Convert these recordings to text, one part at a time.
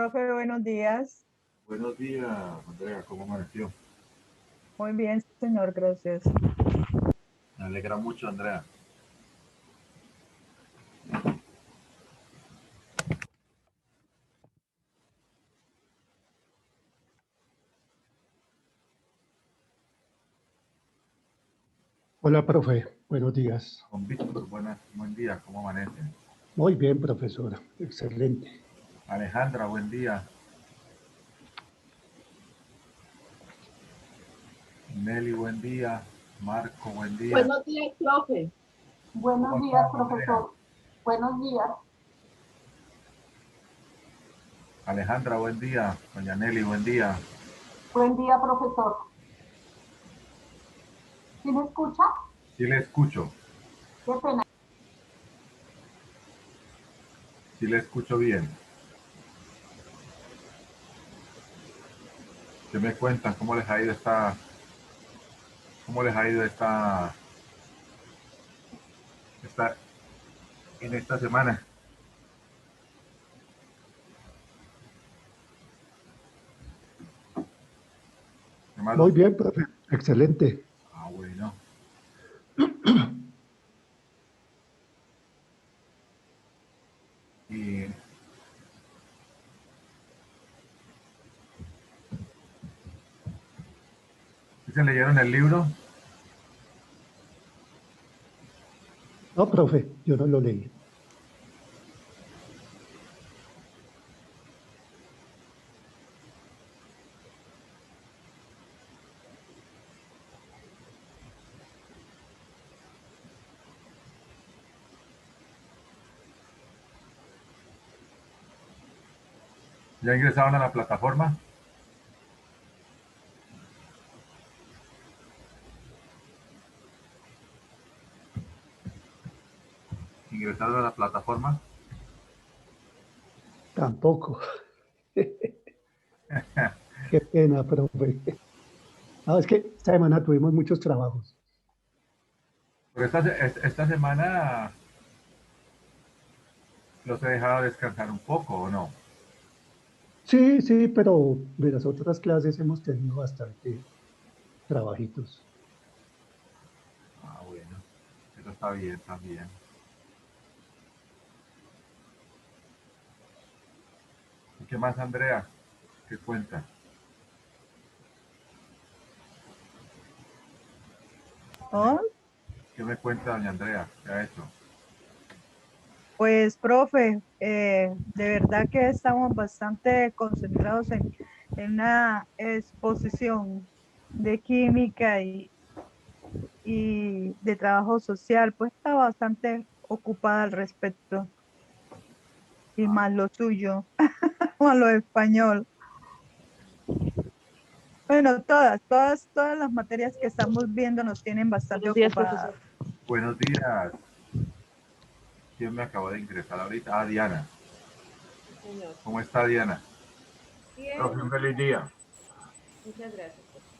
Profe, buenos días. Buenos días, Andrea, ¿cómo amaneció? Muy bien, señor, gracias. Me alegra mucho, Andrea. Hola, profe. Buenos días. Con Víctor, buen día, ¿cómo amanece? Muy bien, profesora. Excelente. Alejandra, buen día. Nelly, buen día. Marco, buen día. Buenos días, profe. ¿Cómo Buenos días, estás, Andrea? profesor. Buenos días. Alejandra, buen día. Doña Nelly, buen día. Buen día, profesor. ¿Sí me escucha? Sí le escucho, Qué pena. sí le escucho bien. ¿Qué me cuentan? Cómo les ha ido esta, en esta semana? ¿Qué más, Muy don? bien, profe. Excelente. Ah, bueno. Y ¿sí se leyeron el libro? No, profe, yo no lo leí. ¿Ya ingresaron a la plataforma? ¿Ingresaron a la plataforma? Tampoco. Qué pena, profe. No, es que esta semana tuvimos muchos trabajos. Pero esta semana los he dejado descansar un poco, ¿o no? Sí, sí, pero de las otras clases hemos tenido bastante trabajitos. Ah, bueno, eso está bien también. ¿Y qué más, Andrea? ¿Qué cuenta? Oh, ¿Qué me cuenta doña Andrea? ¿Qué ha hecho? pues, profe, de verdad que estamos bastante concentrados en una exposición de química y de trabajo social, pues está bastante ocupada al respecto. Y más lo suyo, más lo español. Bueno, todas las materias que estamos viendo nos tienen bastante Buenos días, ocupadas. profesor. Buenos días. ¿Quién me acabó de ingresar ahorita? Ah, Diana. Sí, señor. ¿Cómo está Diana? Bien, Profe, un feliz día. muchas gracias, profe.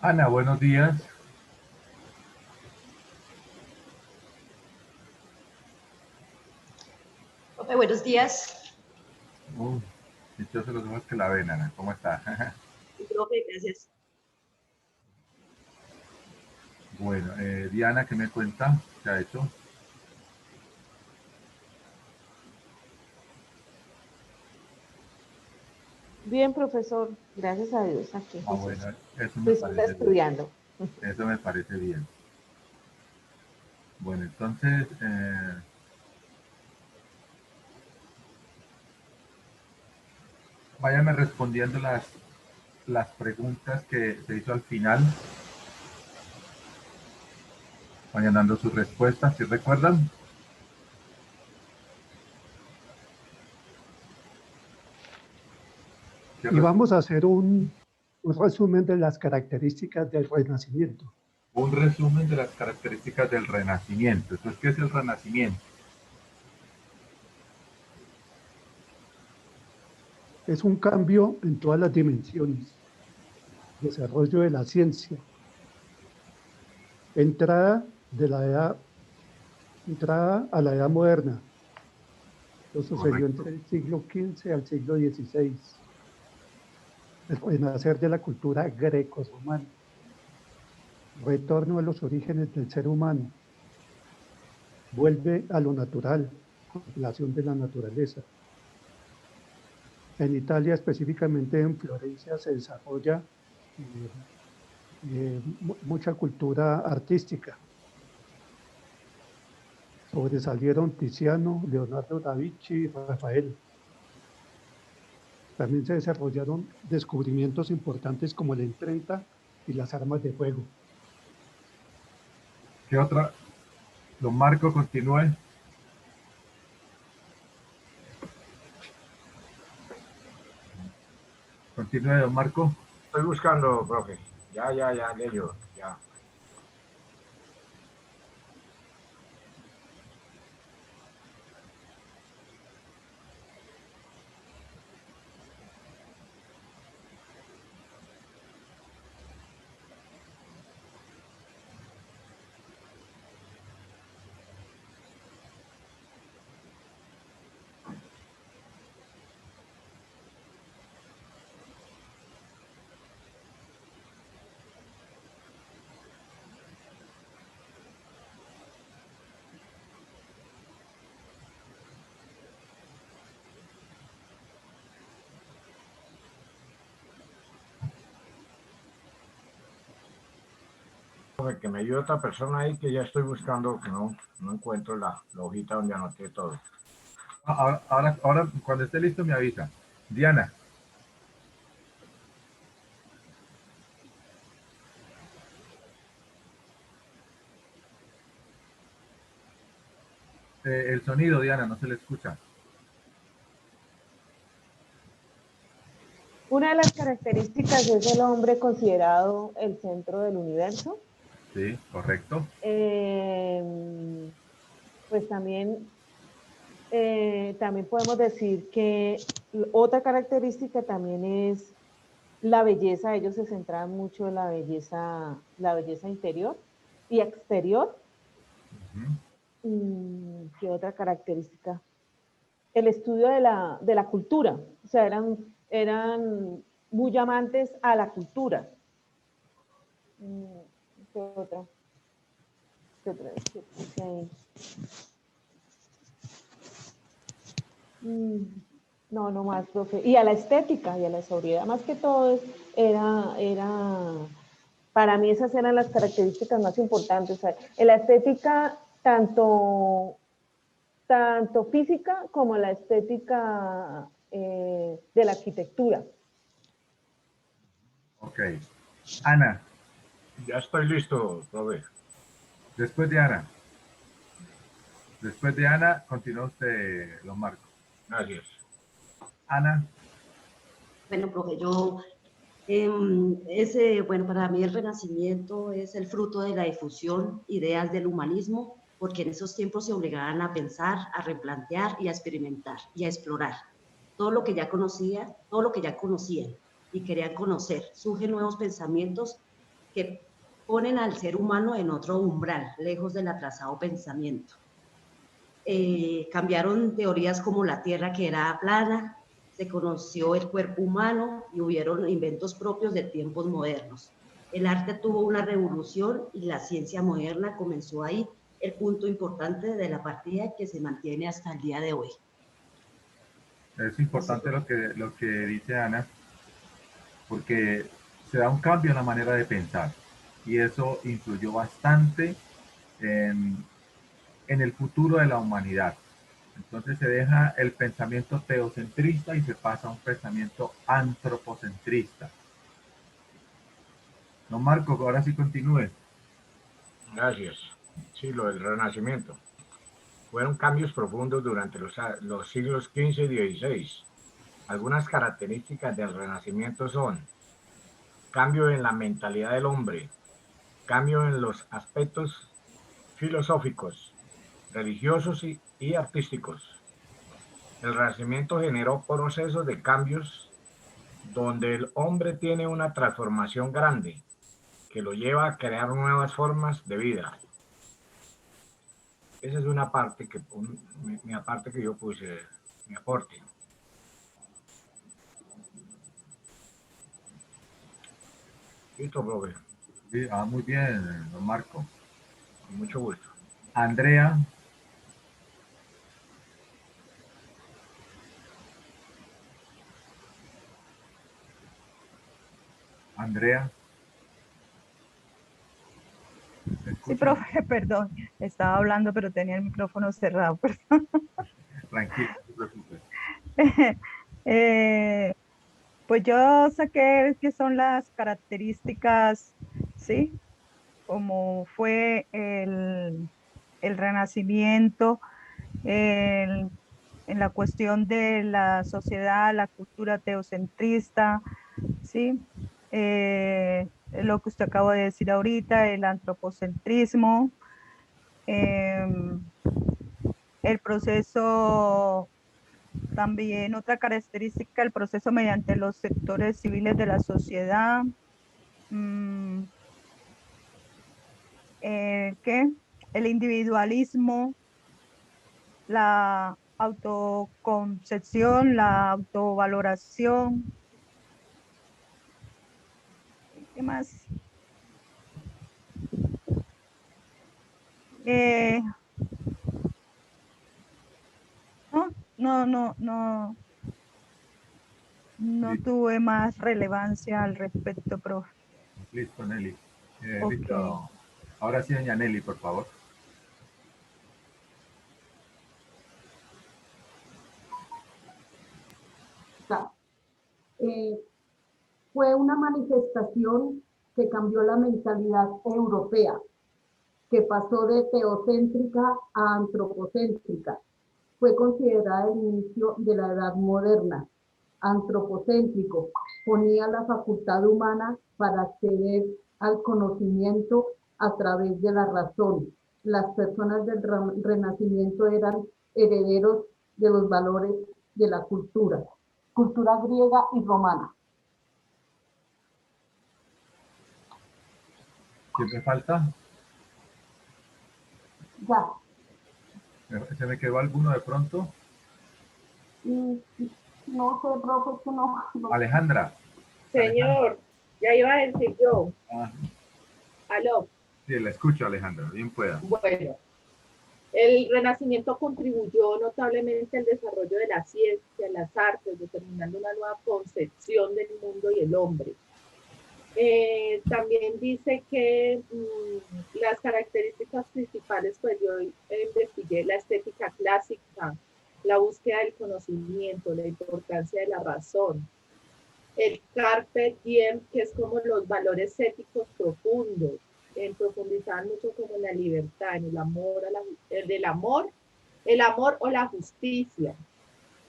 Ana, buenos días. Profe, buenos días. Dichosos los ojos que la ven, Ana. ¿Cómo está? Profe, gracias. Bueno, Diana, ¿qué me cuenta? ¿Qué ha hecho? Bien, profesor, gracias a Dios, aquí. Ah, bueno, eso me Pues está parece bien. estudiando. Eso me parece bien. Bueno, entonces, váyame respondiendo las preguntas que se hizo al final. Vayan dando sus respuestas, ¿sí recuerdan? Y vamos a hacer un resumen de las características del Renacimiento. Un resumen de las características del Renacimiento. Entonces, ¿qué es el Renacimiento? Es un cambio en todas las dimensiones. Desarrollo de la ciencia. Entrada a la edad moderna. Eso sucedió entre el siglo XV al siglo XVI. El renacer de la cultura greco-romana. Retorno a los orígenes del ser humano. Vuelve a lo natural, contemplación de la naturaleza. En Italia, específicamente en Florencia, se desarrolla mucha cultura artística. Sobresalieron Tiziano, Leonardo da Vinci y Rafael. También se desarrollaron descubrimientos importantes como la imprenta y las armas de fuego. ¿Qué otra? Don Marco, continúe. Continúe, don Marco. Estoy buscando, profe. Ya, Lelio, ya. Que me ayude otra persona ahí que ya estoy buscando, que no encuentro la hojita donde anoté todo. Ahora, cuando esté listo, me avisa. Diana. El sonido, Diana, no se le escucha. Una de las características es el hombre considerado el centro del universo. Sí, correcto. Pues también podemos decir que otra característica también es la belleza. Ellos se centran mucho en la belleza interior y exterior. ¿Qué otra característica? El estudio de la cultura. O sea, eran muy amantes a la cultura. ¿Qué otra? ¿Qué otra? No más, profe. Y a la estética y a la sobriedad, más que todo, para mí esas eran las características más importantes. O sea, en la estética, tanto física como la estética de la arquitectura. Ok. Ana. Ya estoy listo, profe. Después de Ana. Después de Ana, continúa usted, don Marco. Gracias. Ana. Bueno, profe, bueno, para mí el Renacimiento es el fruto de la difusión, ideas del humanismo, porque en esos tiempos se obligaban a pensar, a replantear y a experimentar y a explorar. Todo lo que ya conocían y querían conocer. Surgen nuevos pensamientos que ponen al ser humano en otro umbral, lejos del atrasado pensamiento. Cambiaron teorías como la Tierra que era plana, se conoció el cuerpo humano y hubieron inventos propios de tiempos modernos. El arte tuvo una revolución y la ciencia moderna comenzó ahí, el punto importante de la partida que se mantiene hasta el día de hoy. Es importante lo que dice Ana, porque se da un cambio en la manera de pensar y eso influyó bastante en el futuro de la humanidad. Entonces se deja el pensamiento teocentrista y se pasa a un pensamiento antropocentrista. Don Marco, ahora sí continúe. Gracias. Sí, lo del Renacimiento. Fueron cambios profundos durante los siglos XV y XVI. Algunas características del Renacimiento son cambio en la mentalidad del hombre, cambio en los aspectos filosóficos, religiosos y artísticos. El Renacimiento generó procesos de cambios donde el hombre tiene una transformación grande que lo lleva a crear nuevas formas de vida. Esa es una parte que, mi aparte que yo puse, mi aporte. Listo, profe. Sí, muy bien, don Marco. Con mucho gusto. Andrea. Andrea. Sí, profe, perdón, estaba hablando, pero tenía el micrófono cerrado. Tranquilo, no se preocupe. Pues yo saqué que son las características, ¿sí? Como fue el Renacimiento, en la cuestión de la sociedad, la cultura teocentrista, ¿sí? Lo que usted acaba de decir ahorita, el antropocentrismo, el proceso, también otra característica, el proceso mediante los sectores civiles de la sociedad, ¿qué? El individualismo, la autoconcepción, la autovaloración. ¿Qué más? Eh, no Listo, tuve más relevancia al respecto, profe. listo, Nelly. Ok. Listo. Ahora sí, doña Nelly, por favor. Eh, fue una manifestación que cambió la mentalidad europea, que pasó de teocéntrica a antropocéntrica. Fue considerada el inicio de la edad moderna. Antropocéntrico ponía la facultad humana para acceder al conocimiento a través de la razón. Las personas del Renacimiento eran herederos de los valores de la cultura griega y romana. ¿Qué me falta? Ya. ¿Se me quedó alguno de pronto? No sé, profe, que no. Alejandra. Señor, ya iba a decir yo. Ah, Aló. sí, la escucho, Alejandra, bien pueda. Bueno, el Renacimiento contribuyó notablemente al desarrollo de la ciencia, las artes, determinando una nueva concepción del mundo y el hombre. También dice que las características principales, pues yo investigué la estética clásica, la búsqueda del conocimiento, la importancia de la razón, el carpe diem, que es como los valores éticos profundos, profundizaban mucho como en la libertad, en el amor, el amor o la justicia,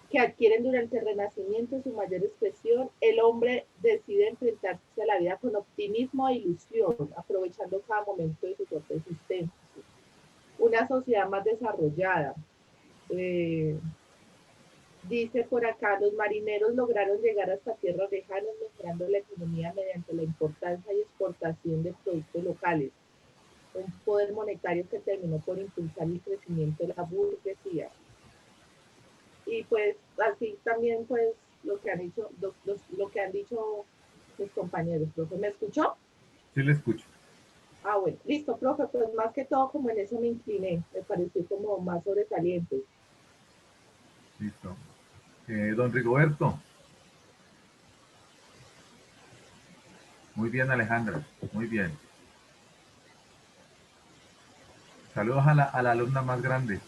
que adquieren durante el Renacimiento su mayor expresión. El hombre decide enfrentarse a la vida con optimismo e ilusión, aprovechando cada momento de su corta existencia. Una sociedad más desarrollada, Dice por acá, los marineros lograron llegar hasta tierras lejanas, mejorando la economía mediante la importancia y exportación de productos locales. Un poder monetario que terminó por impulsar el crecimiento de la burguesía. Y pues así también pues lo que han dicho, lo que han dicho mis compañeros. ¿Profe, me escuchó? Sí, le escucho. Ah, bueno, listo, profe, pues más que todo como en eso me incliné, me pareció como más sobresaliente. Listo. Don Rigoberto. Muy bien, Alejandra. Muy bien. Saludos a la alumna más grande.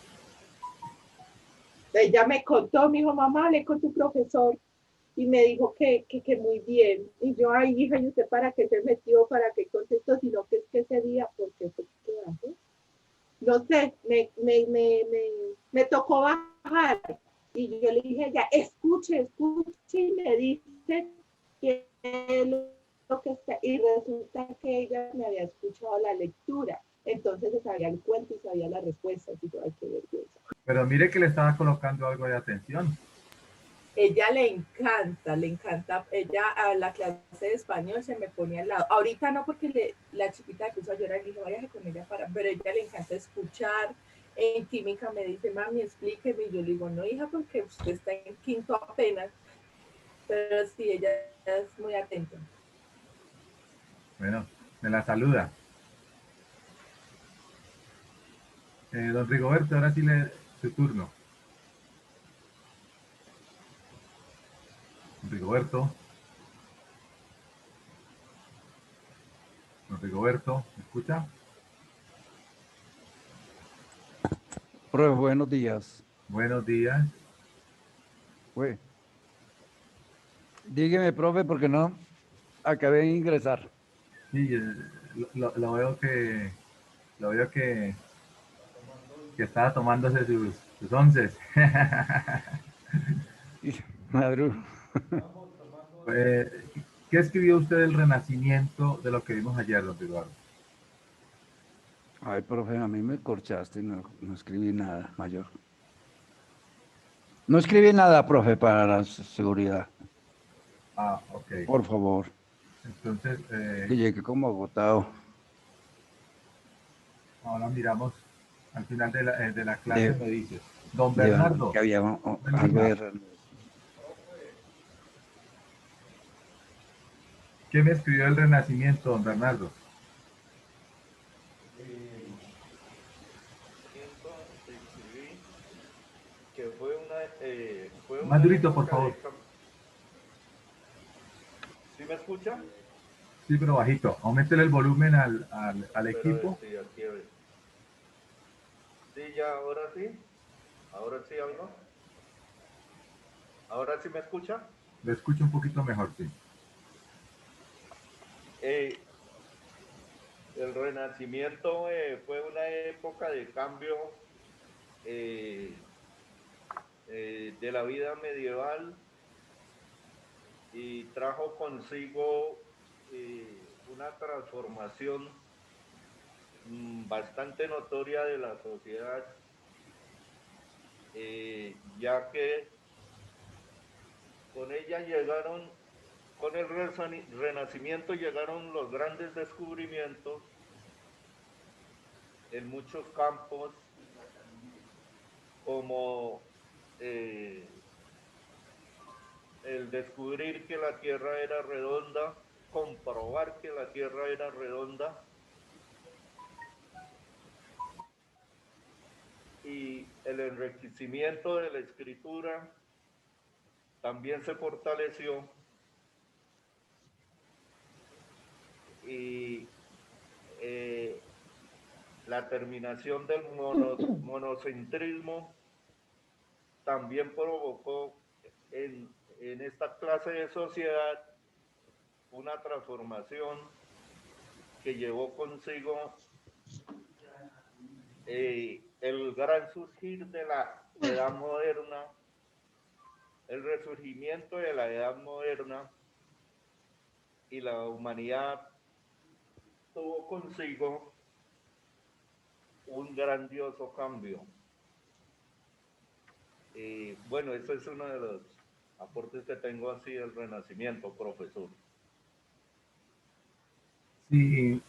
Ella me contó, me dijo, mamá, hablé con tu profesor y me dijo que muy bien. Y yo, ay, hija, ¿y usted para qué se metió? ¿Para qué contestó? Sino que es que ese día, porque fue que bajé. No sé, me tocó bajar. Y yo le dije ya, escuche, y me dice que lo que está. Y resulta que ella me había escuchado la lectura. Entonces se sabía el cuento y sabía la respuesta. Y yo, ay, qué vergüenza. Pero mire que le estaba colocando algo de atención. Ella le encanta, ella a la clase de español se me ponía al lado. Ahorita no, porque la chiquita me puso a llorar y dije, váyase con ella para, pero a ella le encanta escuchar. En química me dice, mami, explíqueme. Y yo le digo, no, hija, porque usted está en quinto apenas. Pero sí, ella es muy atenta. Bueno, me la saluda. Don Rigoberto, ahora sí su turno. Don Rigoberto. Don Rigoberto, ¿me escucha? Profe, buenos días. Buenos días. Dígame, profe, porque no acabé de ingresar. Sí, lo veo que estaba tomándose sus onces. Madru. Eh, ¿Qué escribió usted del Renacimiento de lo que vimos ayer, don Eduardo? Ay, profe, a mí me corchaste, no escribí nada mayor. No escribí nada, profe, para la seguridad. Ah, ok. Por favor. Entonces, Que llegué como agotado. ahora miramos al final de la clase, me dices. Don De Bernardo. que había buen algo día. de... ¿Qué me escribió el Renacimiento, don Bernardo? Escribí que fue Más una durito, por época favor. ¿Sí me escucha? Sí, pero bajito. Aumentele el volumen al equipo. Sí, aquí a ver. Sí, ya, ahora sí. Ahora sí hablo. ¿Ahora sí me escucha? Lo escucho un poquito mejor, sí. El Renacimiento fue una época de cambio de la vida medieval y trajo consigo una transformación bastante notoria de la sociedad, ya que con ella llegaron, con el Renacimiento llegaron los grandes descubrimientos en muchos campos, como el descubrir que la Tierra era redonda, comprobar que la Tierra era redonda, y el enriquecimiento de la escritura también se fortaleció, y la terminación del monocentrismo también provocó en esta clase de sociedad una transformación que llevó consigo el gran surgir de la edad moderna, el resurgimiento de la edad moderna, y la humanidad tuvo consigo un grandioso cambio. Bueno, ese es uno de los aportes que tengo así del Renacimiento, profesor. Sí,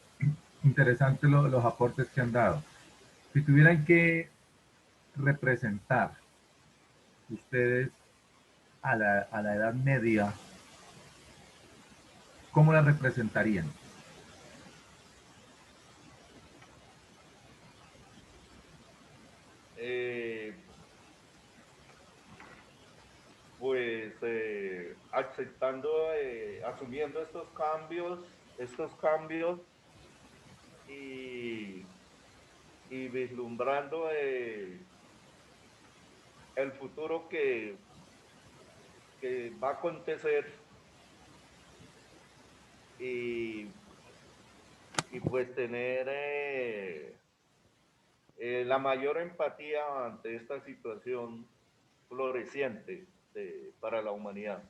interesante los aportes que han dado. Si tuvieran que representar ustedes a la Edad Media, ¿cómo la representarían? Pues aceptando, asumiendo estos cambios y, y vislumbrando el futuro que va a acontecer y, y pues tener la mayor empatía ante esta situación floreciente para la humanidad.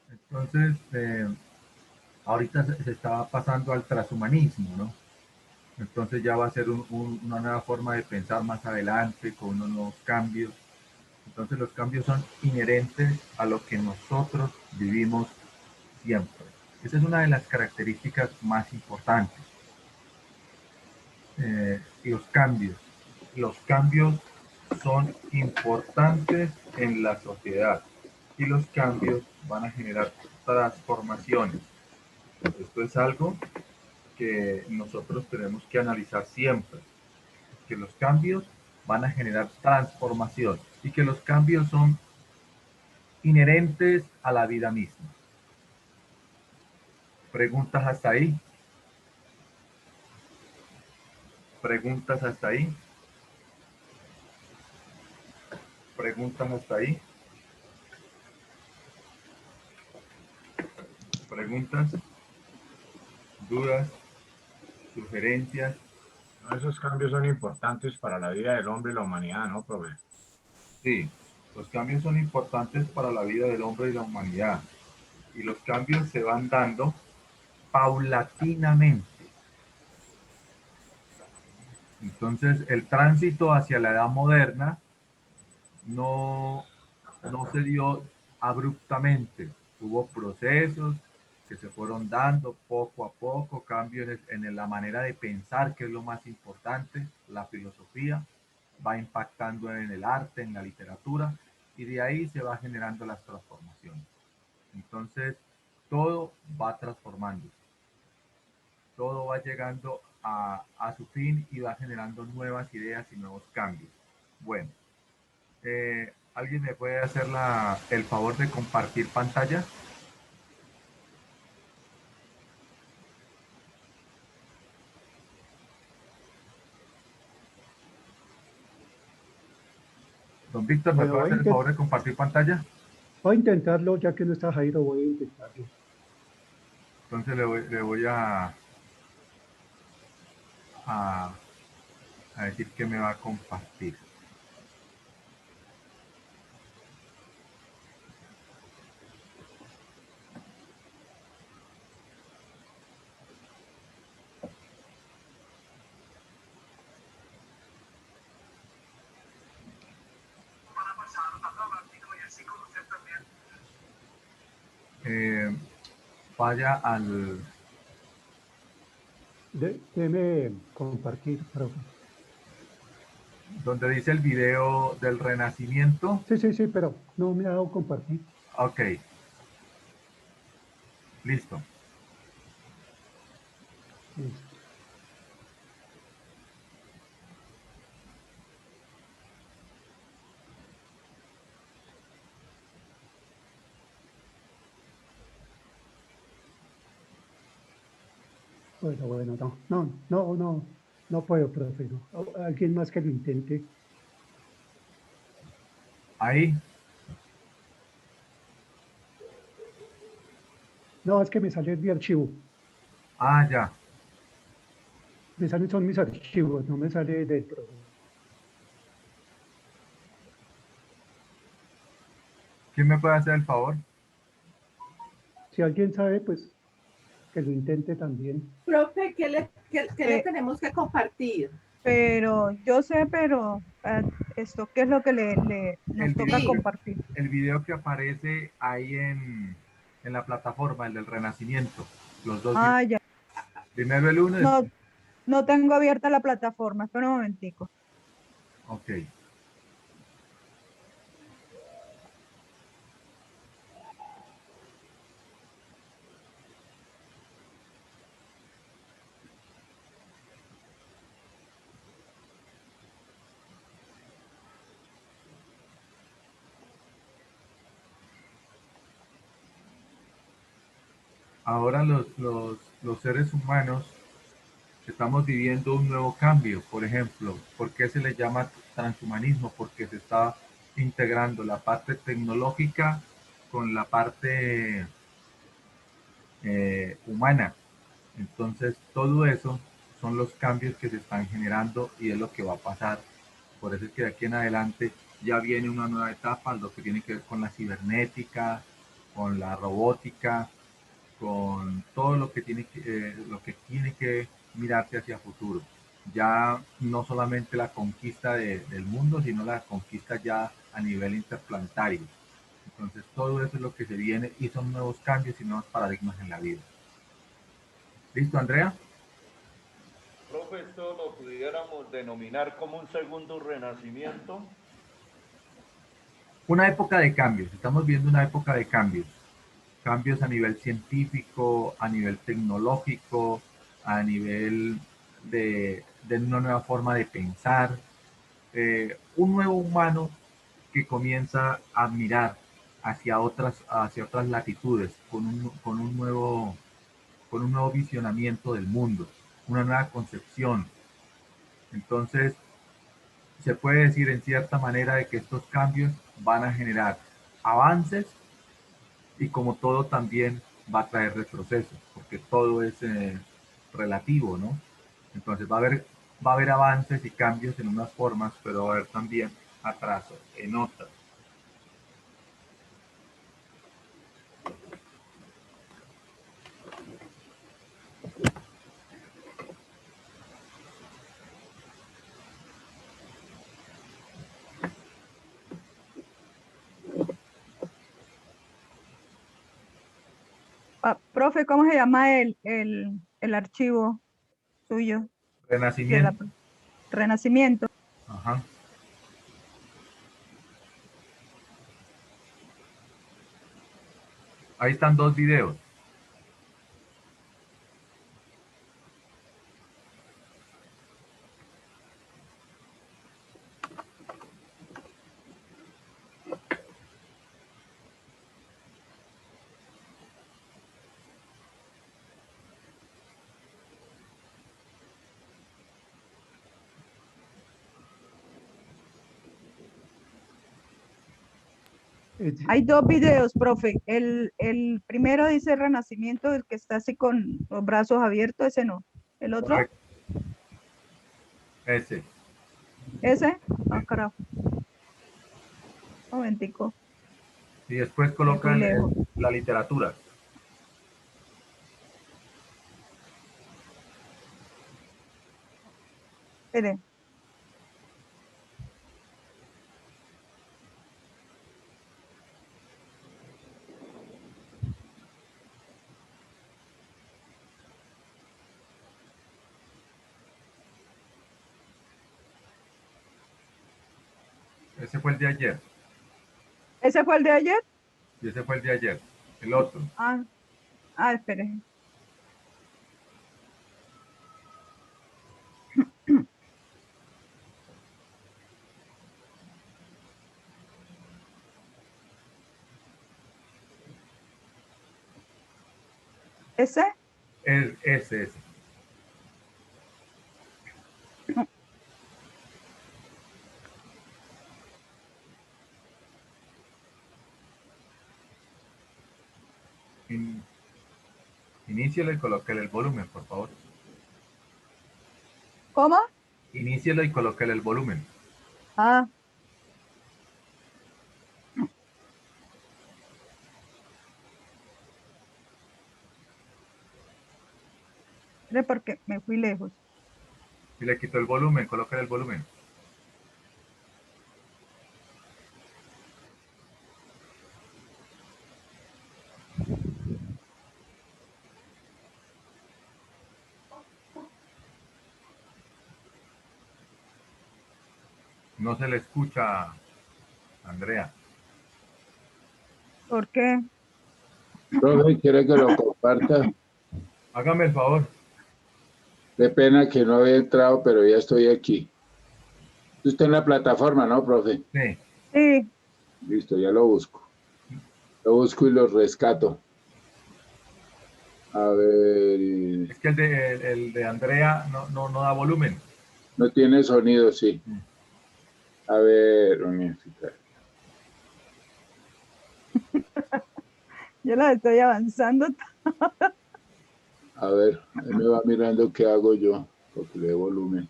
Entonces, ahorita se estaba pasando al transhumanismo, ¿no? Entonces ya va a ser una nueva forma de pensar más adelante, con unos nuevos cambios. Entonces los cambios son inherentes a lo que nosotros vivimos siempre. Esa es una de las características más importantes. Los cambios son importantes en la sociedad y los cambios van a generar transformaciones. Esto es algo que nosotros tenemos que analizar siempre, que los cambios van a generar transformación y que los cambios son inherentes a la vida misma. ¿Preguntas hasta ahí? ¿Preguntas hasta ahí? ¿Preguntas hasta ahí? ¿Preguntas? ¿Dudas? ¿Sugerencias? Esos cambios son importantes para la vida del hombre y la humanidad, ¿no, profe? Sí, los cambios son importantes para la vida del hombre y la humanidad. Y los cambios se van dando paulatinamente. Entonces, el tránsito hacia la edad moderna no se dio abruptamente. Hubo procesos que se fueron dando poco a poco, cambios en la manera de pensar, que es lo más importante. La filosofía va impactando en el arte, en la literatura, y de ahí se va generando las transformaciones. Entonces, todo va transformándose. Todo va llegando a su fin y va generando nuevas ideas y nuevos cambios. Bueno, ¿alguien me puede hacer el favor de compartir pantalla? Don Víctor, ¿me Bueno, puede hacer el favor de compartir pantalla? voy a intentarlo, ya que no está Jairo, voy a intentarlo. Entonces le voy a decir que me va a compartir. Vaya al... Déjeme compartir, profe. Donde dice el video del Renacimiento. Sí, pero no me ha dado compartir. Ok. Listo. Listo. Bueno, no puedo, profe, no. Alguien más que lo intente. Ahí. No, es que me sale mi archivo. Ah, ya. Me salen son mis archivos, no me sale del programa. ¿Quién me puede hacer el favor? Si alguien sabe, pues que lo intente también. Profe, ¿qué le tenemos que compartir? Pero yo sé, pero Esto, ¿qué es lo que nos El toca video, compartir? el video que aparece ahí en la plataforma, el del Renacimiento. Los dos videos. Ah, ya. Primero el uno. No, no tengo abierta la plataforma. Espera un momentico. Ok. Ahora los seres humanos estamos viviendo un nuevo cambio. Por ejemplo, ¿por qué se le llama transhumanismo? Porque se está integrando la parte tecnológica con la parte humana. Entonces, todo eso son los cambios que se están generando y es lo que va a pasar. Por eso es que de aquí en adelante ya viene una nueva etapa, lo que tiene que ver con la cibernética, con la robótica, con todo lo que tiene que mirarse hacia futuro. Ya no solamente la conquista del mundo, sino la conquista ya a nivel interplanetario. Entonces todo eso es lo que se viene y son nuevos cambios y nuevos paradigmas en la vida. ¿Listo, Andrea? Profe, esto lo pudiéramos denominar como un segundo renacimiento. Una época de cambios, estamos viendo una época de cambios. Cambios a nivel científico, a nivel tecnológico, a nivel de una nueva forma de pensar, un nuevo humano que comienza a mirar hacia otras latitudes, con un nuevo visionamiento del mundo, una nueva concepción. Entonces, se puede decir en cierta manera de que estos cambios van a generar avances y como todo también va a traer retrocesos, porque todo es relativo, ¿no? Entonces va a haber avances y cambios en unas formas, pero va a haber también atrasos en otras. Ah, profe, ¿cómo se llama el archivo suyo de la Renacimiento. Renacimiento? Ajá. Ahí están dos videos. Hay dos videos, profe. El primero dice Renacimiento, el que está así con los brazos abiertos, ese no. ¿El otro? Correcto. Ese. ¿Ese? Ah, carajo. Un momentico, Y después me fui colocan lejos. la literatura. Espere. Ese fue el de ayer. ¿Ese fue el de ayer? Y ese fue el de ayer. El otro. Ah, espere. ¿Ese? Ese. Inícielo y colóquele el volumen, por favor. ¿Cómo? Inícielo y colóquele el volumen. Ah. Espere porque me fui lejos. Si le quito el volumen, colóquele el volumen. No se le escucha, Andrea. ¿Por qué? Profe, ¿quiere que lo comparta? Hágame el favor. Qué pena que no había entrado, pero ya estoy aquí. Usted en la plataforma, ¿no, profe? Sí. Sí, Listo, ya lo busco. Lo busco y lo rescato. A ver, Es que el de Andrea no da volumen. no tiene sonido, sí. A ver, unificar. yo la estoy avanzando. A ver, ahí me va mirando qué hago yo, porque le dé volumen.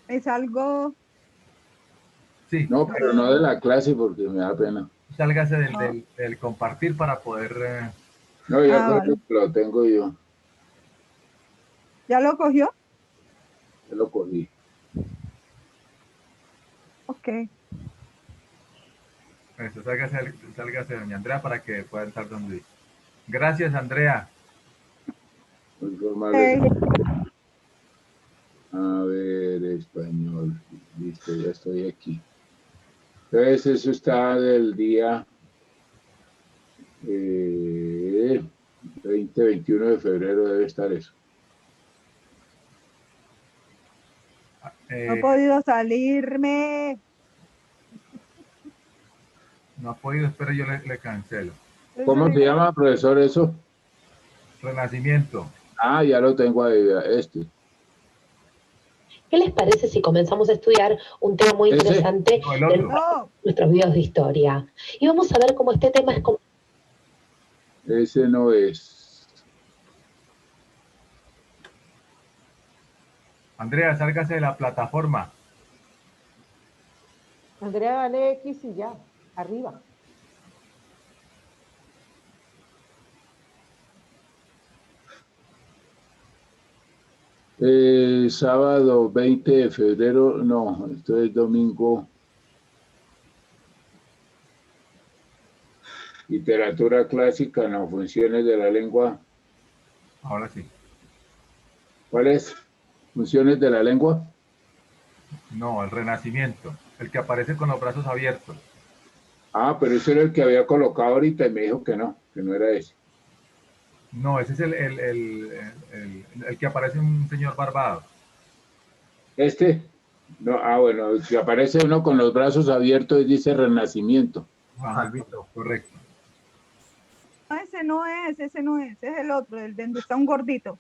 Es algo, Sí. No, pero no de la clase porque me da pena. Sálgase no. del compartir para poder... No, ya creo Vale. que lo tengo yo. ¿Ya lo cogió? Ya lo cogí. Ok. Eso, sálgase, doña Andrea, para que pueda estar donde dice. Gracias, Andrea. Muy formal. Hey, A ver, español. Listo, ya estoy aquí. Entonces, eso está del día 20-21 de febrero, debe estar eso. no he podido salirme. No ha podido, espero yo le cancelo. ¿Cómo se llama, profesor, eso? Renacimiento. Ah, ya lo tengo ahí, vea, este. ¿Qué les parece si comenzamos a estudiar un tema muy interesante No, el de otro. nuestros videos de historia? Y vamos a ver cómo este tema es... Ese no es. Andrea, sálgase de la plataforma. Andrea, dale X y ya, arriba. Sábado 20 de febrero, no, esto es domingo. Literatura clásica, no, funciones de la lengua. Ahora sí. ¿Cuál es? ¿Funciones de la lengua? No, el Renacimiento. El que aparece con los brazos abiertos. Ah, pero ese era el que había colocado ahorita y me dijo que no era ese. No, ese es el que aparece un señor barbado. ¿Este? No, bueno, si aparece uno con los brazos abiertos y dice Renacimiento. Ajá, correcto. No, ese no es el otro, el donde está un gordito.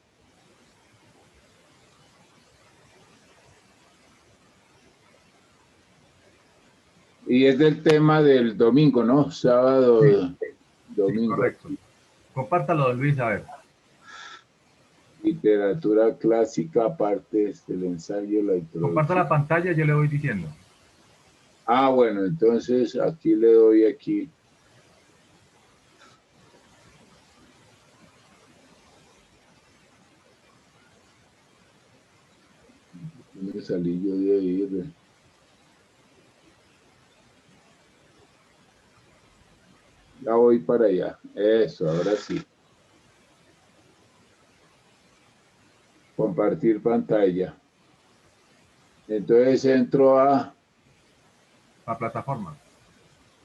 Y es del tema del domingo, ¿no? Sábado, domingo. Sí, correcto. Compártalo, don Luis, a ver. Literatura clásica, partes del ensayo, la introducción. Comparta la pantalla, yo le voy diciendo. Ah, bueno, entonces aquí le doy aquí. Me salí yo de ahí. Ya voy para allá. Eso, ahora sí. Compartir pantalla. Entonces entro a La plataforma.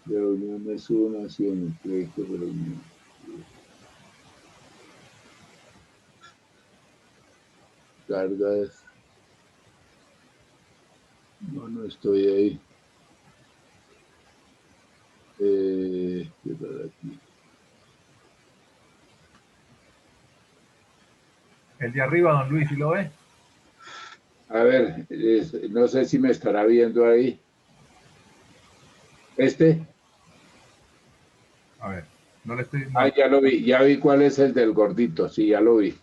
reuniones, subnaciones, proyectos de reunión. Cargas. No estoy ahí. ¿Qué tal aquí? El de arriba, don Luis, ¿sí lo ve? A ver, no sé si me estará viendo ahí. ¿Este? A ver, no le estoy... No. Ah, ya vi cuál es el del gordito, sí, ya lo vi.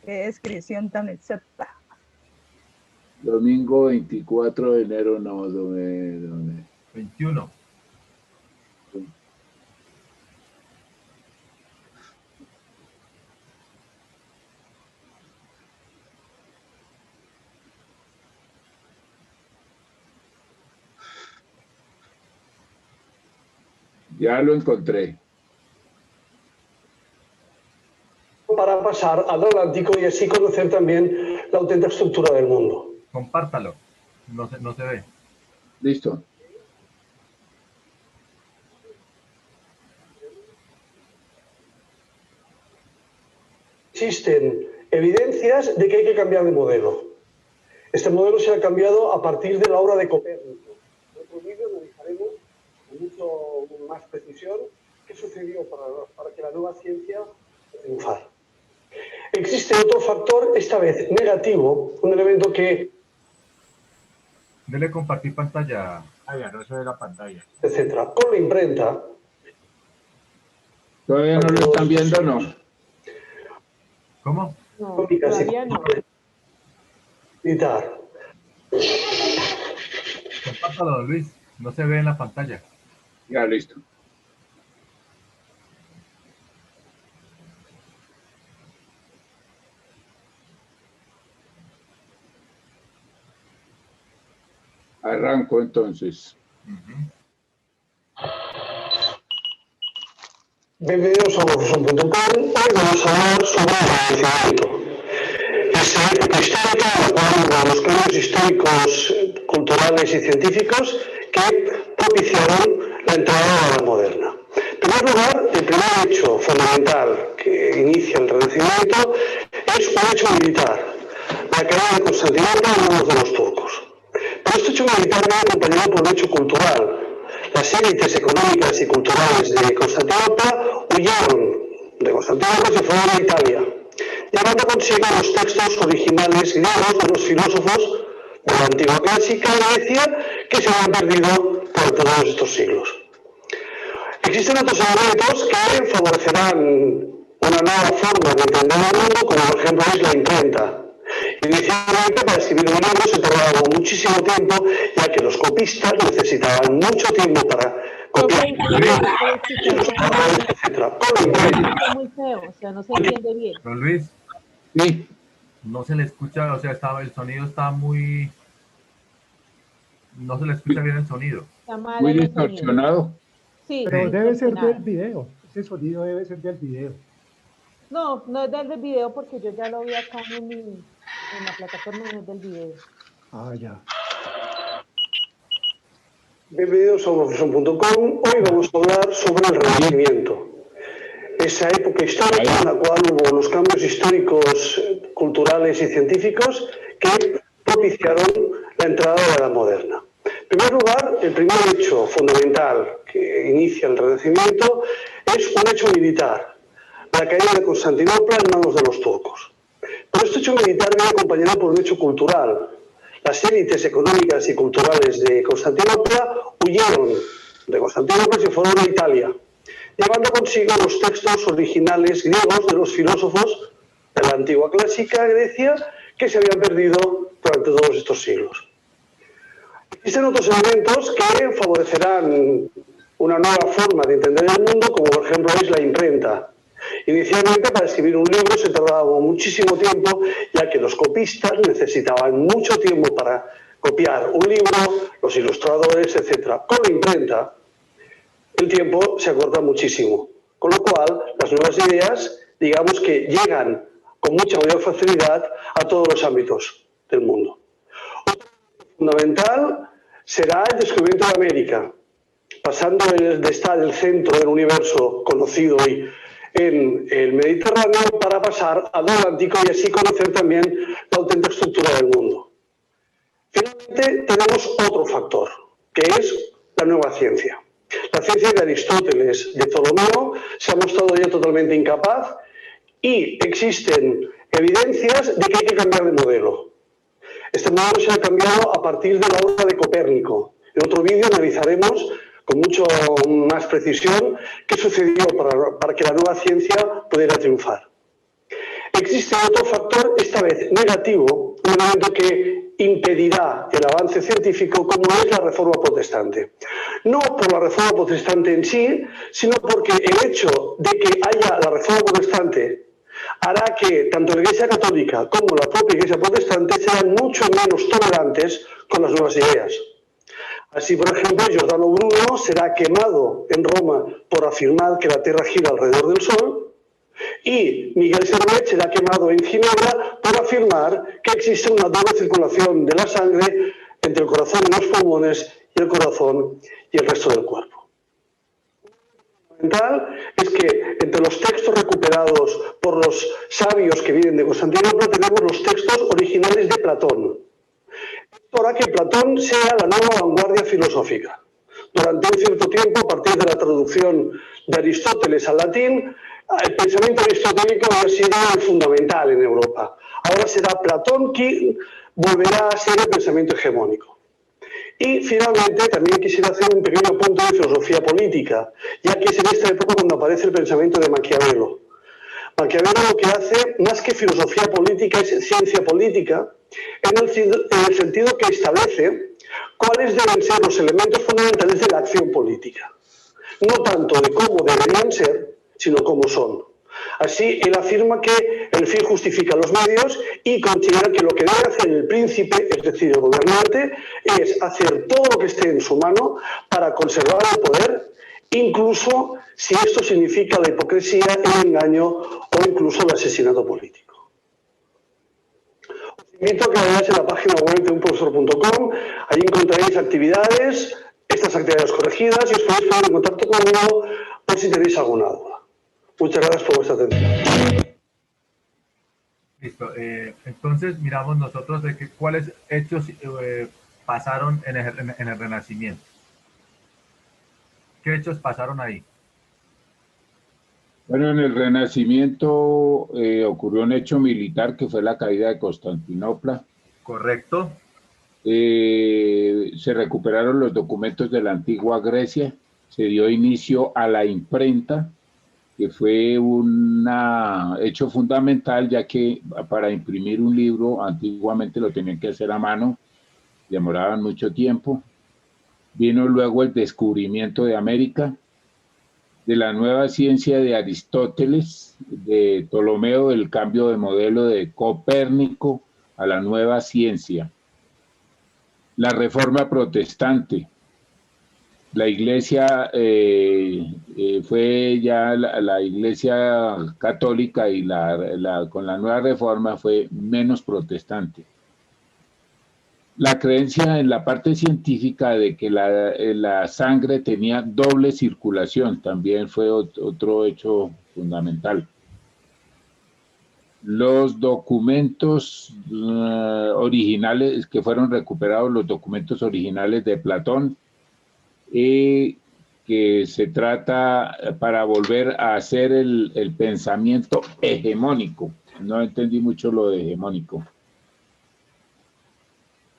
Qué descripción tan exacta. Domingo 24 de enero, no, 21. Ya lo encontré. Para pasar al Atlántico y así conocer también la auténtica estructura del mundo. Compártalo. No se ve. Listo. Existen evidencias de que hay que cambiar de modelo. Este modelo se ha cambiado a partir de la obra de Copérnico. En otro vídeo analizaremos con mucho más precisión qué sucedió para que la nueva ciencia triunfara. Existe otro factor, esta vez negativo, un elemento que... Dele compartir pantalla. Ah, ya no se ve la pantalla. Etcétera. Con la imprenta... ¿Todavía no lo están viendo, no? ¿Cómo? No, todavía no. Militar. Compártalo, don Luis. No se ve en la pantalla. Ya, listo. Arranco entonces. Bienvenidos a Profesor.com. Hoy vamos a hablar sobre el renacimiento. Esa época histórica en la cual los cambios históricos, culturales y científicos que propiciaron la entrada a la edad moderna. En primer lugar, el primer hecho fundamental que inicia el Renacimiento es un hecho militar, la caída de Constantinopla en manos de los turcos. Pero este hecho militar viene acompañado por un hecho cultural. Las élites económicas y culturales de Constantinopla huyeron de Constantinopla y se fueron a Italia, llevando consigo los textos originales griegos de los filósofos de la antigua clásica Grecia que se habían perdido durante todos estos siglos. Existen otros elementos que favorecerán una nueva forma de entender el mundo, como por ejemplo es la imprenta. Inicialmente, para escribir un libro se tardaba muchísimo tiempo, ya que los copistas necesitaban mucho tiempo para copiar, etcétera. Es muy feo, o sea, no se entiende bien. Don Luis. Sí. No se le escucha, o sea, el sonido está muy... No se le escucha bien el sonido. Está mal Muy el distorsionado. sonido. Sí, Pero debe ser distorsionado. del video. Ese sonido debe ser del video. No, no es del video porque yo ya lo vi acá en la plataforma, no es del video. Ah, ya. Bienvenidos a Profesor.com. Hoy vamos a hablar sobre el Renacimiento. Esa época histórica en la cual hubo unos cambios históricos, culturales y científicos que propiciaron la entrada de la edad moderna. En primer lugar, el primer hecho fundamental que inicia el Renacimiento es un hecho militar, la caída de Constantinopla en manos de los turcos. Pero este hecho militar viene acompañado por un hecho cultural. Las élites económicas y culturales de Constantinopla huyeron de Constantinopla y se fueron a Italia, llevando consigo los textos originales griegos de los filósofos de la antigua clásica Grecia que se habían perdido durante todos estos siglos. Existen otros elementos que favorecerán una nueva forma de entender el mundo, como por ejemplo es la imprenta. Inicialmente, para escribir un libro se tardaba muchísimo tiempo, ya que los copistas necesitaban mucho tiempo para copiar un libro, los ilustradores, etc. Con la imprenta, el tiempo se acorta muchísimo, con lo cual las nuevas ideas, digamos que llegan con mucha mayor facilidad a todos los ámbitos del mundo. Otro fundamental será el descubrimiento de América, pasando de estar en el centro del universo conocido hoy en el Mediterráneo para pasar al Atlántico y así conocer también la auténtica estructura del mundo. Finalmente tenemos otro factor, que es la nueva ciencia. La ciencia de Aristóteles, de Ptolomeo, se ha mostrado ya totalmente incapaz y existen evidencias de que hay que cambiar de modelo. Este modelo se ha cambiado a partir de la obra de Copérnico. En otro vídeo analizaremos con mucho más precisión qué sucedió para que la nueva ciencia pudiera triunfar. Existe otro factor, esta vez negativo, un elemento que impedirá el avance científico, como es la Reforma Protestante. No por la Reforma Protestante en sí, sino porque el hecho de que haya la Reforma Protestante hará que tanto la Iglesia Católica como la propia Iglesia Protestante sean mucho menos tolerantes con las nuevas ideas. Así, por ejemplo, Giordano Bruno será quemado en Roma por afirmar que la Tierra gira alrededor del Sol, y Miguel Servet será quemado en Ginebra por afirmar que existe una doble circulación de la sangre entre el corazón y los pulmones y el corazón y el resto del cuerpo. Lo fundamental es que entre los textos recuperados por los sabios que vienen de Constantinopla tenemos los textos originales de Platón. Esto hará que Platón sea la nueva vanguardia filosófica. Durante un cierto tiempo, a partir de la traducción de Aristóteles al latín, el pensamiento aristotélico había sido el fundamental en Europa. Ahora será Platón quien volverá a ser el pensamiento hegemónico. Y finalmente también quisiera hacer un pequeño punto de filosofía política, ya que es en esta época cuando aparece el pensamiento de Maquiavelo. Maquiavelo lo que hace, más que filosofía política, es ciencia política, en el sentido que establece cuáles deben ser los elementos fundamentales de la acción política. No tanto de cómo deberían ser, sino cómo son. Así, él afirma que el fin justifica los medios y considera que lo que debe hacer el príncipe, es decir, el gobernante, es hacer todo lo que esté en su mano para conservar el poder, incluso si esto significa la hipocresía, el engaño o incluso el asesinato político. Os invito a que vayáis a la página web de unprofesor.com, allí encontraréis actividades, estas actividades corregidas, y os podéis poner en contacto conmigo por si tenéis alguna duda. Muchas gracias por vuestra atención. Listo. Entonces miramos nosotros de cuáles hechos pasaron en el Renacimiento. ¿Qué hechos pasaron ahí? Bueno, en el Renacimiento ocurrió un hecho militar que fue la caída de Constantinopla. Correcto. Se recuperaron los documentos de la antigua Grecia, se dio inicio a la imprenta, que fue un hecho fundamental, ya que para imprimir un libro antiguamente lo tenían que hacer a mano, demoraban mucho tiempo. Vino luego el descubrimiento de América, de la nueva ciencia de Aristóteles, de Ptolomeo, el cambio de modelo de Copérnico a la nueva ciencia. La reforma protestante. La iglesia fue ya la iglesia católica y con la nueva reforma fue menos protestante. La creencia en la parte científica de que la sangre tenía doble circulación también fue otro hecho fundamental. Los documentos originales que fueron recuperados, los documentos originales de Platón, que se trata para volver a hacer el pensamiento hegemónico. No entendí mucho lo de hegemónico.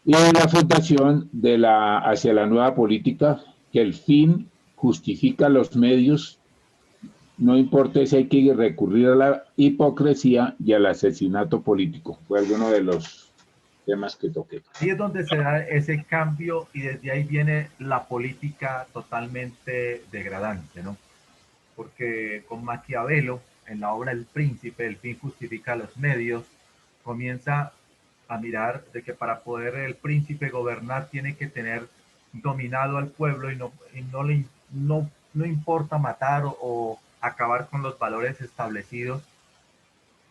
Y la fundación hacia la nueva política, que el fin justifica los medios, no importa si hay que recurrir a la hipocresía y al asesinato político. Fue alguno de los temas que toqué. Ahí es donde se da ese cambio y desde ahí viene la política totalmente degradante, ¿no? Porque con Maquiavelo, en la obra El Príncipe, el fin justifica los medios, comienza a mirar de que para poder el príncipe gobernar tiene que tener dominado al pueblo y no importa matar o acabar con los valores establecidos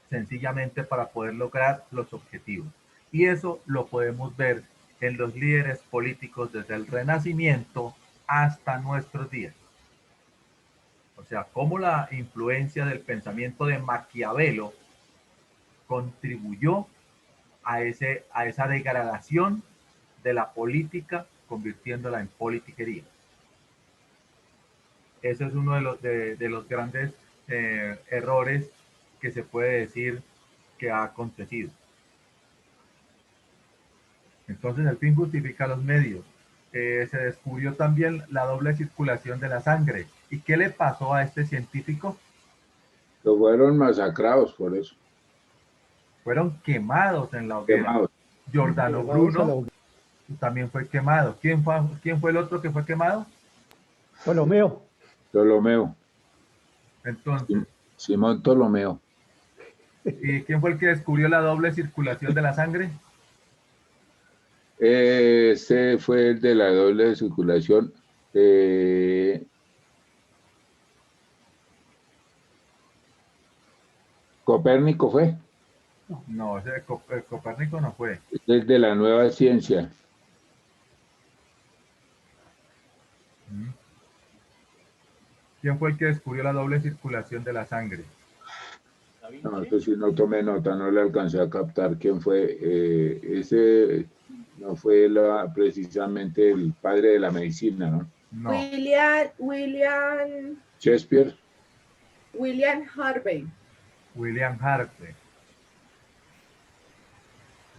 sencillamente para poder lograr los objetivos. Y eso lo podemos ver en los líderes políticos desde el Renacimiento hasta nuestros días. O sea, cómo la influencia del pensamiento de Maquiavelo contribuyó a esa degradación de la política, convirtiéndola en politiquería. Ese es uno de los grandes errores que se puede decir que ha acontecido. Entonces el fin justifica los medios. Se descubrió también la doble circulación de la sangre. ¿Y qué le pasó a este científico? Lo fueron masacrados por eso. Fueron quemados en la hoguera. Quemados. Giordano Bruno también fue quemado. ¿Quién fue el otro que fue quemado? Ptolomeo. Ptolomeo. Entonces. Simón Ptolomeo. ¿Y quién fue el que descubrió la doble circulación de la sangre? Ese fue el de la doble circulación. ¿Copérnico fue? No, ese de Copérnico no fue. Este es de la nueva ciencia. ¿Quién fue el que descubrió la doble circulación de la sangre? No, eso sí no tomé nota, no le alcancé a captar quién fue. Ese no fue precisamente el padre de la medicina, ¿no? No. Shakespeare. William Harvey. William Harvey.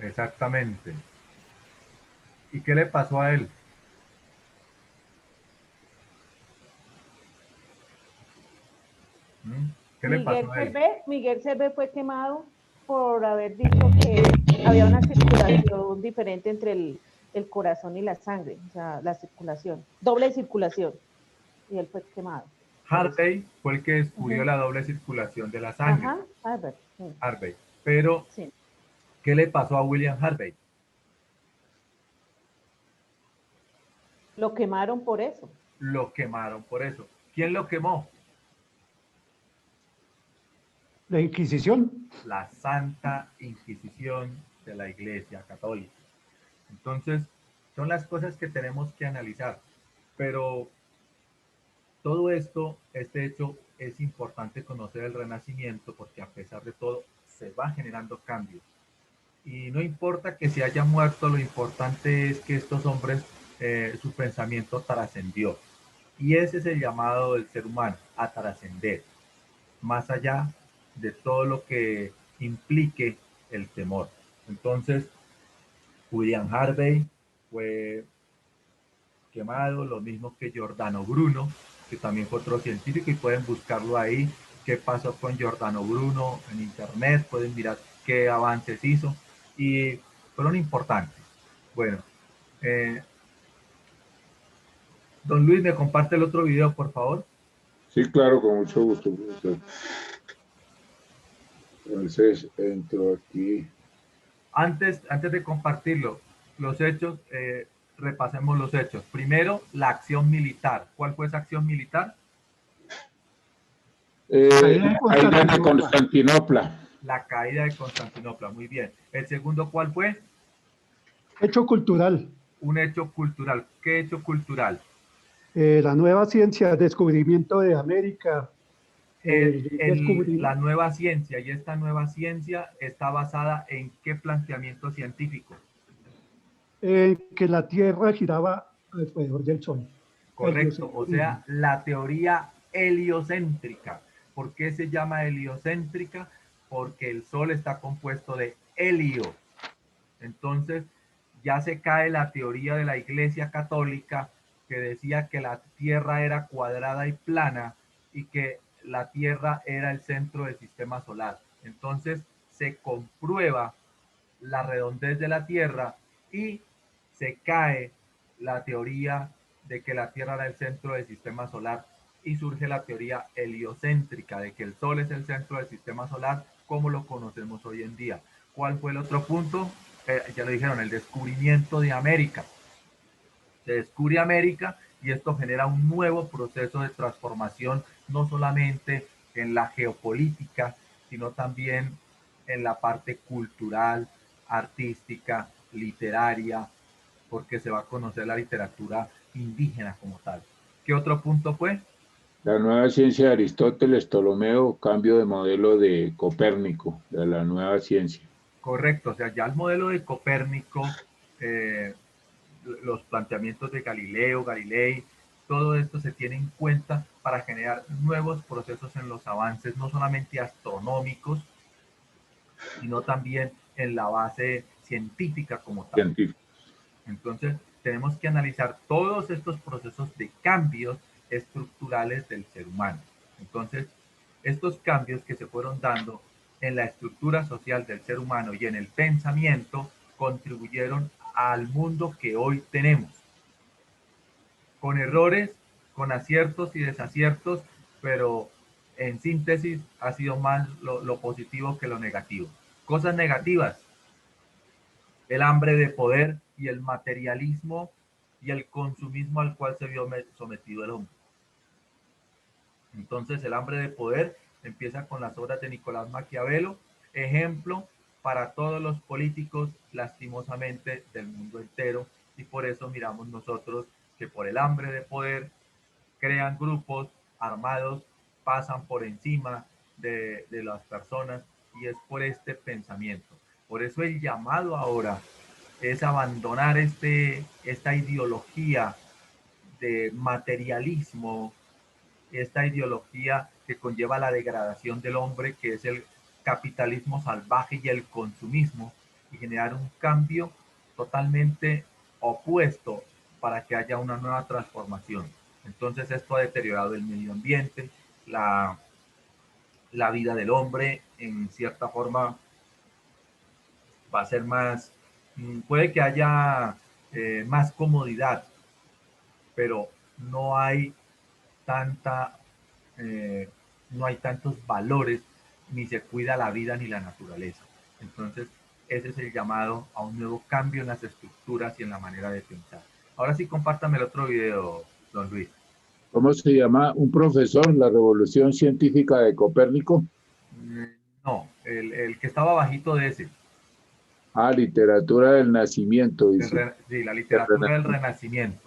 Exactamente. ¿Y qué le pasó a él? ¿Qué le pasó a él? Miguel Servet fue quemado por haber dicho que había una circulación diferente entre el corazón y la sangre, o sea, la circulación, doble circulación, y él fue quemado. Harvey fue el que descubrió la doble circulación de la sangre. Ajá, Harvey. Sí. Harvey. Pero, sí. ¿Qué le pasó a William Harvey? Lo quemaron por eso. Lo quemaron por eso. ¿Quién lo quemó? La Inquisición. La Santa Inquisición de la Iglesia Católica. Entonces, son las cosas que tenemos que analizar. Pero todo esto, este hecho, es importante conocer el Renacimiento porque a pesar de todo se va generando cambios. Y no importa que se haya muerto, lo importante es que estos hombres, su pensamiento trascendió. Y ese es el llamado del ser humano, a trascender, más allá de todo lo que implique el temor. Entonces, William Harvey fue quemado, lo mismo que Giordano Bruno, que también fue otro científico, y pueden buscarlo ahí, qué pasó con Giordano Bruno en internet, pueden mirar qué avances hizo, y fueron importantes. Bueno, don Luis, ¿me comparte el otro video, por favor? Sí, claro, con mucho gusto, profesor. Entonces, entro aquí. Antes de compartirlo, los hechos, repasemos los hechos. Primero, la acción militar. ¿Cuál fue esa acción militar? Caída de Constantinopla. La caída de Constantinopla, muy bien. El segundo, ¿cuál fue? Hecho cultural. Un hecho cultural. ¿Qué hecho cultural? La nueva ciencia, descubrimiento de América. La nueva ciencia, y esta nueva ciencia está basada en qué planteamiento científico. Que la Tierra giraba alrededor del Sol. Correcto, o sea, la teoría heliocéntrica. ¿Por qué se llama heliocéntrica? Porque el Sol está compuesto de helio. Entonces, ya se cae la teoría de la Iglesia Católica que decía que la Tierra era cuadrada y plana y que la Tierra era el centro del sistema solar. Entonces, se comprueba la redondez de la Tierra y se cae la teoría de que la Tierra era el centro del sistema solar y surge la teoría heliocéntrica de que el Sol es el centro del sistema solar como lo conocemos hoy en día. ¿Cuál fue el otro punto? Ya lo dijeron, el descubrimiento de América. Se descubre América y esto genera un nuevo proceso de transformación, no solamente en la geopolítica, sino también en la parte cultural, artística, literaria, porque se va a conocer la literatura indígena como tal. ¿Qué otro punto fue? La nueva ciencia de Aristóteles, Ptolomeo, cambio de modelo de Copérnico, de la nueva ciencia. Correcto, o sea, ya el modelo de Copérnico, los planteamientos de Galileo, Galilei, todo esto se tiene en cuenta para generar nuevos procesos en los avances, no solamente astronómicos, sino también en la base científica como tal. Entonces, tenemos que analizar todos estos procesos de cambios estructurales del ser humano. Entonces, estos cambios que se fueron dando en la estructura social del ser humano y en el pensamiento contribuyeron al mundo que hoy tenemos. Con errores, con aciertos y desaciertos, pero en síntesis ha sido más lo positivo que lo negativo. Cosas negativas: el hambre de poder y el materialismo y el consumismo al cual se vio sometido el hombre. Entonces el hambre de poder empieza con las obras de Nicolás Maquiavelo, ejemplo para todos los políticos, lastimosamente, del mundo entero, y por eso miramos nosotros que por el hambre de poder crean grupos armados, pasan por encima de las personas, y es por este pensamiento. Por eso el llamado ahora es abandonar esta ideología de materialismo, esta ideología que conlleva la degradación del hombre, que es el capitalismo salvaje y el consumismo, y generar un cambio totalmente opuesto para que haya una nueva transformación. Entonces esto ha deteriorado el medio ambiente, la vida del hombre, en cierta forma va a ser más, puede que haya más comodidad, pero no hay no hay tantos valores, ni se cuida la vida ni la naturaleza. Entonces, ese es el llamado a un nuevo cambio en las estructuras y en la manera de pensar. Ahora sí, compártame el otro video, don Luis. ¿Cómo se llama? ¿Un profesor? ¿La revolución científica de Copérnico? No, el que estaba bajito de ese. Ah, literatura del nacimiento, dice. Sí, la literatura del renacimiento.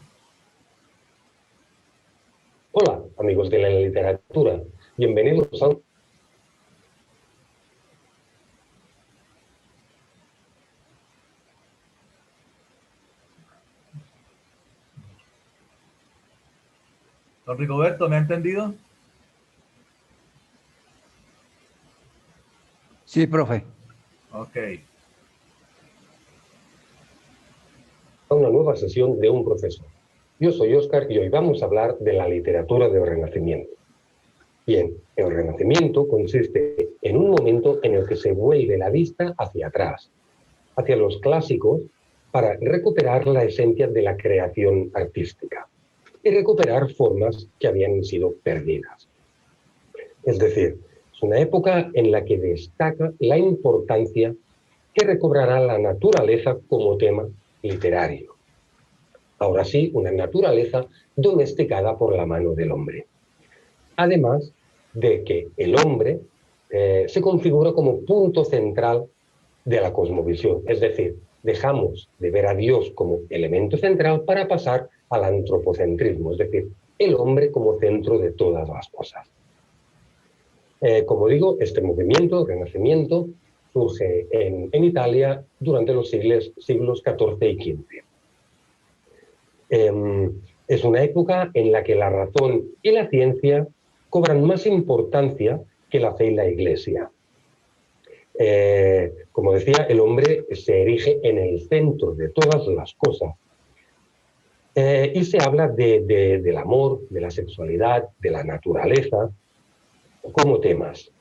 Hola, amigos de la literatura. Bienvenidos a... Don Rigoberto, ¿me ha entendido? Sí, profe. Ok. Una nueva sesión de un profesor. Yo soy Óscar y hoy vamos a hablar de la literatura del Renacimiento. Bien, el Renacimiento consiste en un momento en el que se vuelve la vista hacia atrás, hacia los clásicos, para recuperar la esencia de la creación artística y recuperar formas que habían sido perdidas. Es decir, es una época en la que destaca la importancia que recobrará la naturaleza como tema literario. Ahora sí, una naturaleza domesticada por la mano del hombre. Además de que el hombre se configura como punto central de la cosmovisión. Es decir, dejamos de ver a Dios como elemento central para pasar al antropocentrismo, es decir, el hombre como centro de todas las cosas. Como digo, este movimiento, el Renacimiento, surge en Italia durante los siglos XIV y XV. Es una época en la que la razón y la ciencia cobran más importancia que la fe y la Iglesia. Como decía, el hombre se erige en el centro de todas las cosas. Y se habla del amor, de la sexualidad, de la naturaleza, como temas.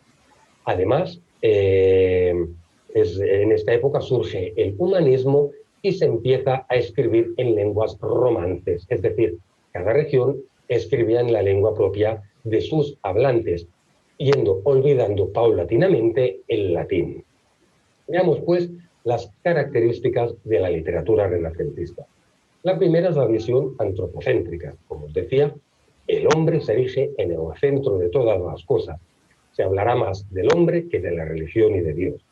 Además, en esta época surge el humanismo y se empieza a escribir en lenguas romances, es decir, cada región escribía en la lengua propia de sus hablantes, olvidando paulatinamente el latín. Veamos, pues, las características de la literatura renacentista. La primera es la visión antropocéntrica. Como os decía, el hombre se erige en el centro de todas las cosas. Se hablará más del hombre que de la religión y de Dios.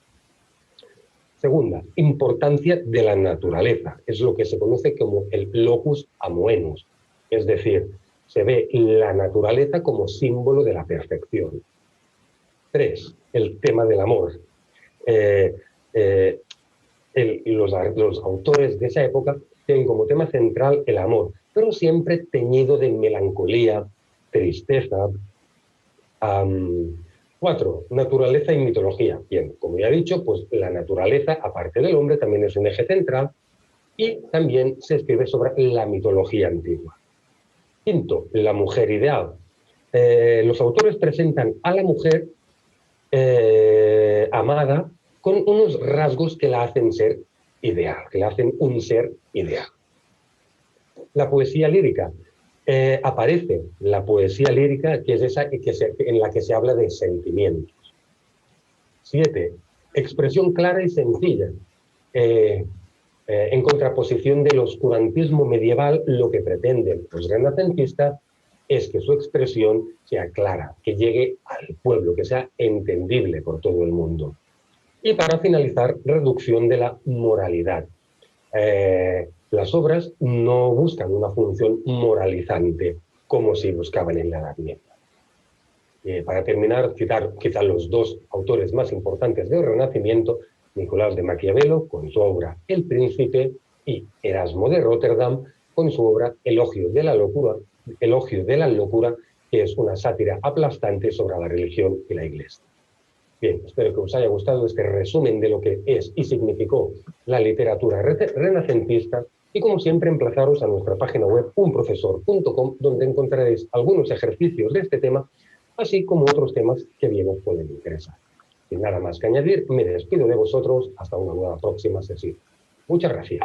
Segunda, importancia de la naturaleza. Es lo que se conoce como el locus amoenus. Es decir, se ve la naturaleza como símbolo de la perfección. 3. El tema del amor. Los autores de esa época tienen como tema central el amor, pero siempre teñido de melancolía, tristeza. 4. Naturaleza y mitología. Bien, como ya he dicho, pues la naturaleza, aparte del hombre, también es un eje central y también se escribe sobre la mitología antigua. 5. La mujer ideal. Los autores presentan a la mujer amada con unos rasgos que la hacen ser ideal, que la hacen un ser ideal. La poesía lírica. Aparece la poesía lírica, que es esa en la que se habla de sentimientos. 7. Expresión clara y sencilla. en contraposición del oscurantismo medieval, lo que pretenden los renacentistas es que su expresión sea clara, que llegue al pueblo, que sea entendible por todo el mundo. Y para finalizar, reducción de la moralidad. Las obras no buscan una función moralizante como si buscaban en la Edad Media. Para terminar, citar quizá los dos autores más importantes del Renacimiento, Nicolás de Maquiavelo con su obra El Príncipe y Erasmo de Róterdam con su obra Elogio de la locura, que es una sátira aplastante sobre la religión y la Iglesia. Bien, espero que os haya gustado este resumen de lo que es y significó la literatura renacentista y, como siempre, emplazaros a nuestra página web unprofesor.com, donde encontraréis algunos ejercicios de este tema, así como otros temas que bien os pueden interesar. Sin nada más que añadir, me despido de vosotros hasta una nueva próxima sesión. Muchas gracias.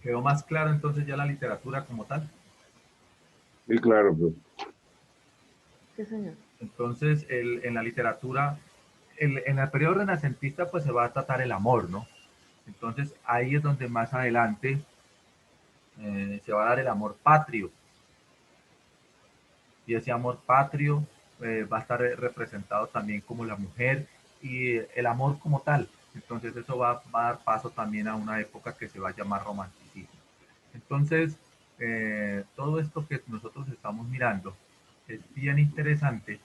¿Quedó más claro entonces ya la literatura como tal? Sí, claro, pues. Sí, señor. Entonces, en la literatura, en el periodo renacentista, pues se va a tratar el amor, ¿no? Entonces, ahí es donde más adelante se va a dar el amor patrio. Y ese amor patrio va a estar representado también como la mujer y el amor como tal. Entonces, eso va a dar paso también a una época que se va a llamar romanticismo. Entonces, todo esto que nosotros estamos mirando es bien interesante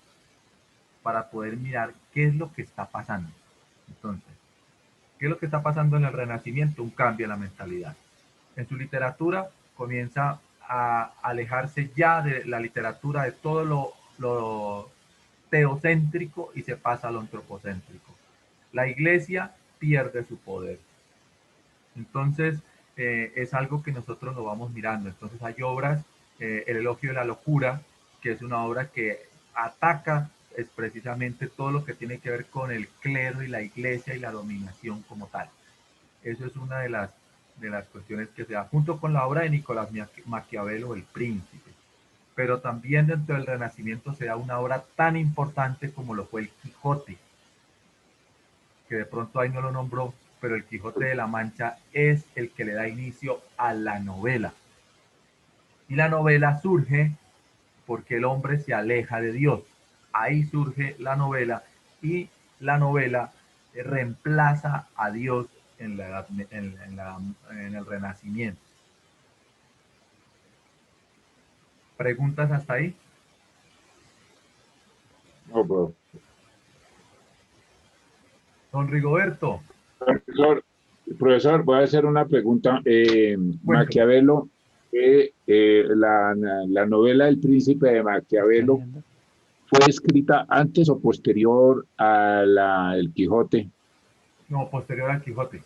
para poder mirar qué es lo que está pasando. Entonces, ¿qué es lo que está pasando en el Renacimiento? Un cambio en la mentalidad. En su literatura comienza a alejarse ya de la literatura de todo lo teocéntrico y se pasa a lo antropocéntrico. La iglesia pierde su poder. Entonces, es algo que nosotros lo vamos mirando. Entonces, hay obras, El elogio de la locura, que es una obra que ataca es precisamente todo lo que tiene que ver con el clero y la iglesia y la dominación como tal. Eso es una de las cuestiones que se da, junto con la obra de Nicolás Maquiavelo, El Príncipe. Pero también dentro del Renacimiento se da una obra tan importante como lo fue El Quijote, que de pronto ahí no lo nombró, pero El Quijote de la Mancha es el que le da inicio a la novela. Y la novela surge porque el hombre se aleja de Dios. Ahí surge la novela y la novela reemplaza a Dios en el Renacimiento. ¿Preguntas hasta ahí? No, pues. Don Rigoberto. Profesor, voy a hacer una pregunta. Maquiavelo, la novela El Príncipe de Maquiavelo, ¿fue escrita antes o posterior a El Quijote? No, posterior al Quijote.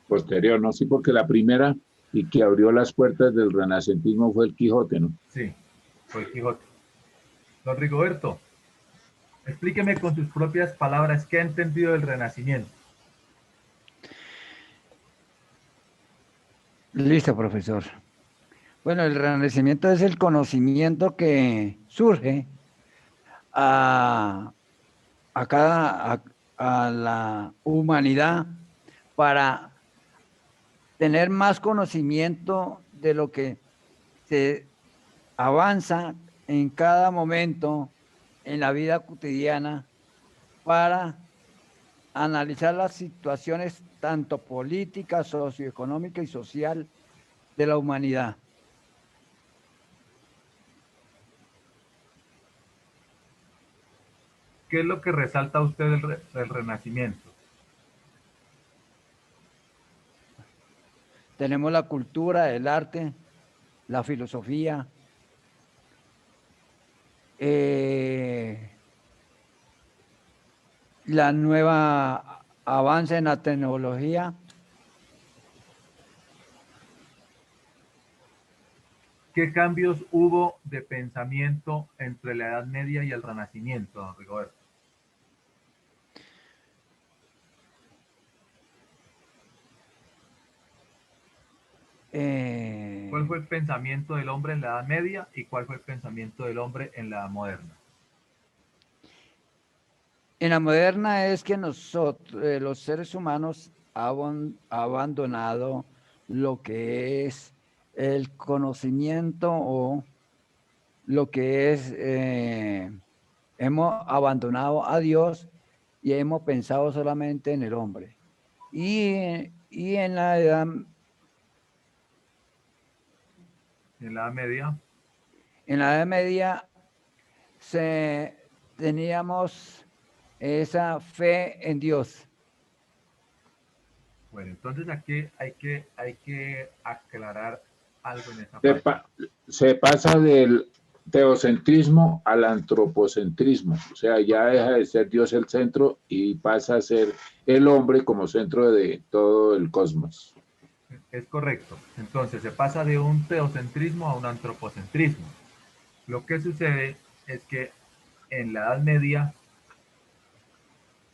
Posterior, ¿no? Sí, porque la primera y que abrió las puertas del renacentismo fue El Quijote, ¿no? Sí, fue El Quijote. Don Rigoberto, explíqueme con sus propias palabras qué ha entendido del Renacimiento. Listo, profesor. Bueno, el Renacimiento es el conocimiento que surge a la humanidad para tener más conocimiento de lo que se avanza en cada momento en la vida cotidiana, para analizar las situaciones tanto política, socioeconómica y social de la humanidad. ¿Qué es lo que resalta a usted del Renacimiento? Tenemos la cultura, el arte, la filosofía, la nueva avance en la tecnología. ¿Qué cambios hubo de pensamiento entre la Edad Media y el Renacimiento, don Rigoberto? ¿Cuál fue el pensamiento del hombre en la Edad Media y cuál fue el pensamiento del hombre en la Edad Moderna? En la moderna es que nosotros, los seres humanos, han abandonado lo que es el conocimiento o lo que es, hemos abandonado a Dios y hemos pensado solamente en el hombre. Y en la Edad Media. En la Edad Media teníamos esa fe en Dios. Bueno, entonces aquí hay que aclarar algo en esa parte. Se pasa del teocentrismo al antropocentrismo, o sea, ya deja de ser Dios el centro y pasa a ser el hombre como centro de todo el cosmos. Es correcto. Entonces se pasa de un teocentrismo a un antropocentrismo. Lo que sucede es que en la Edad Media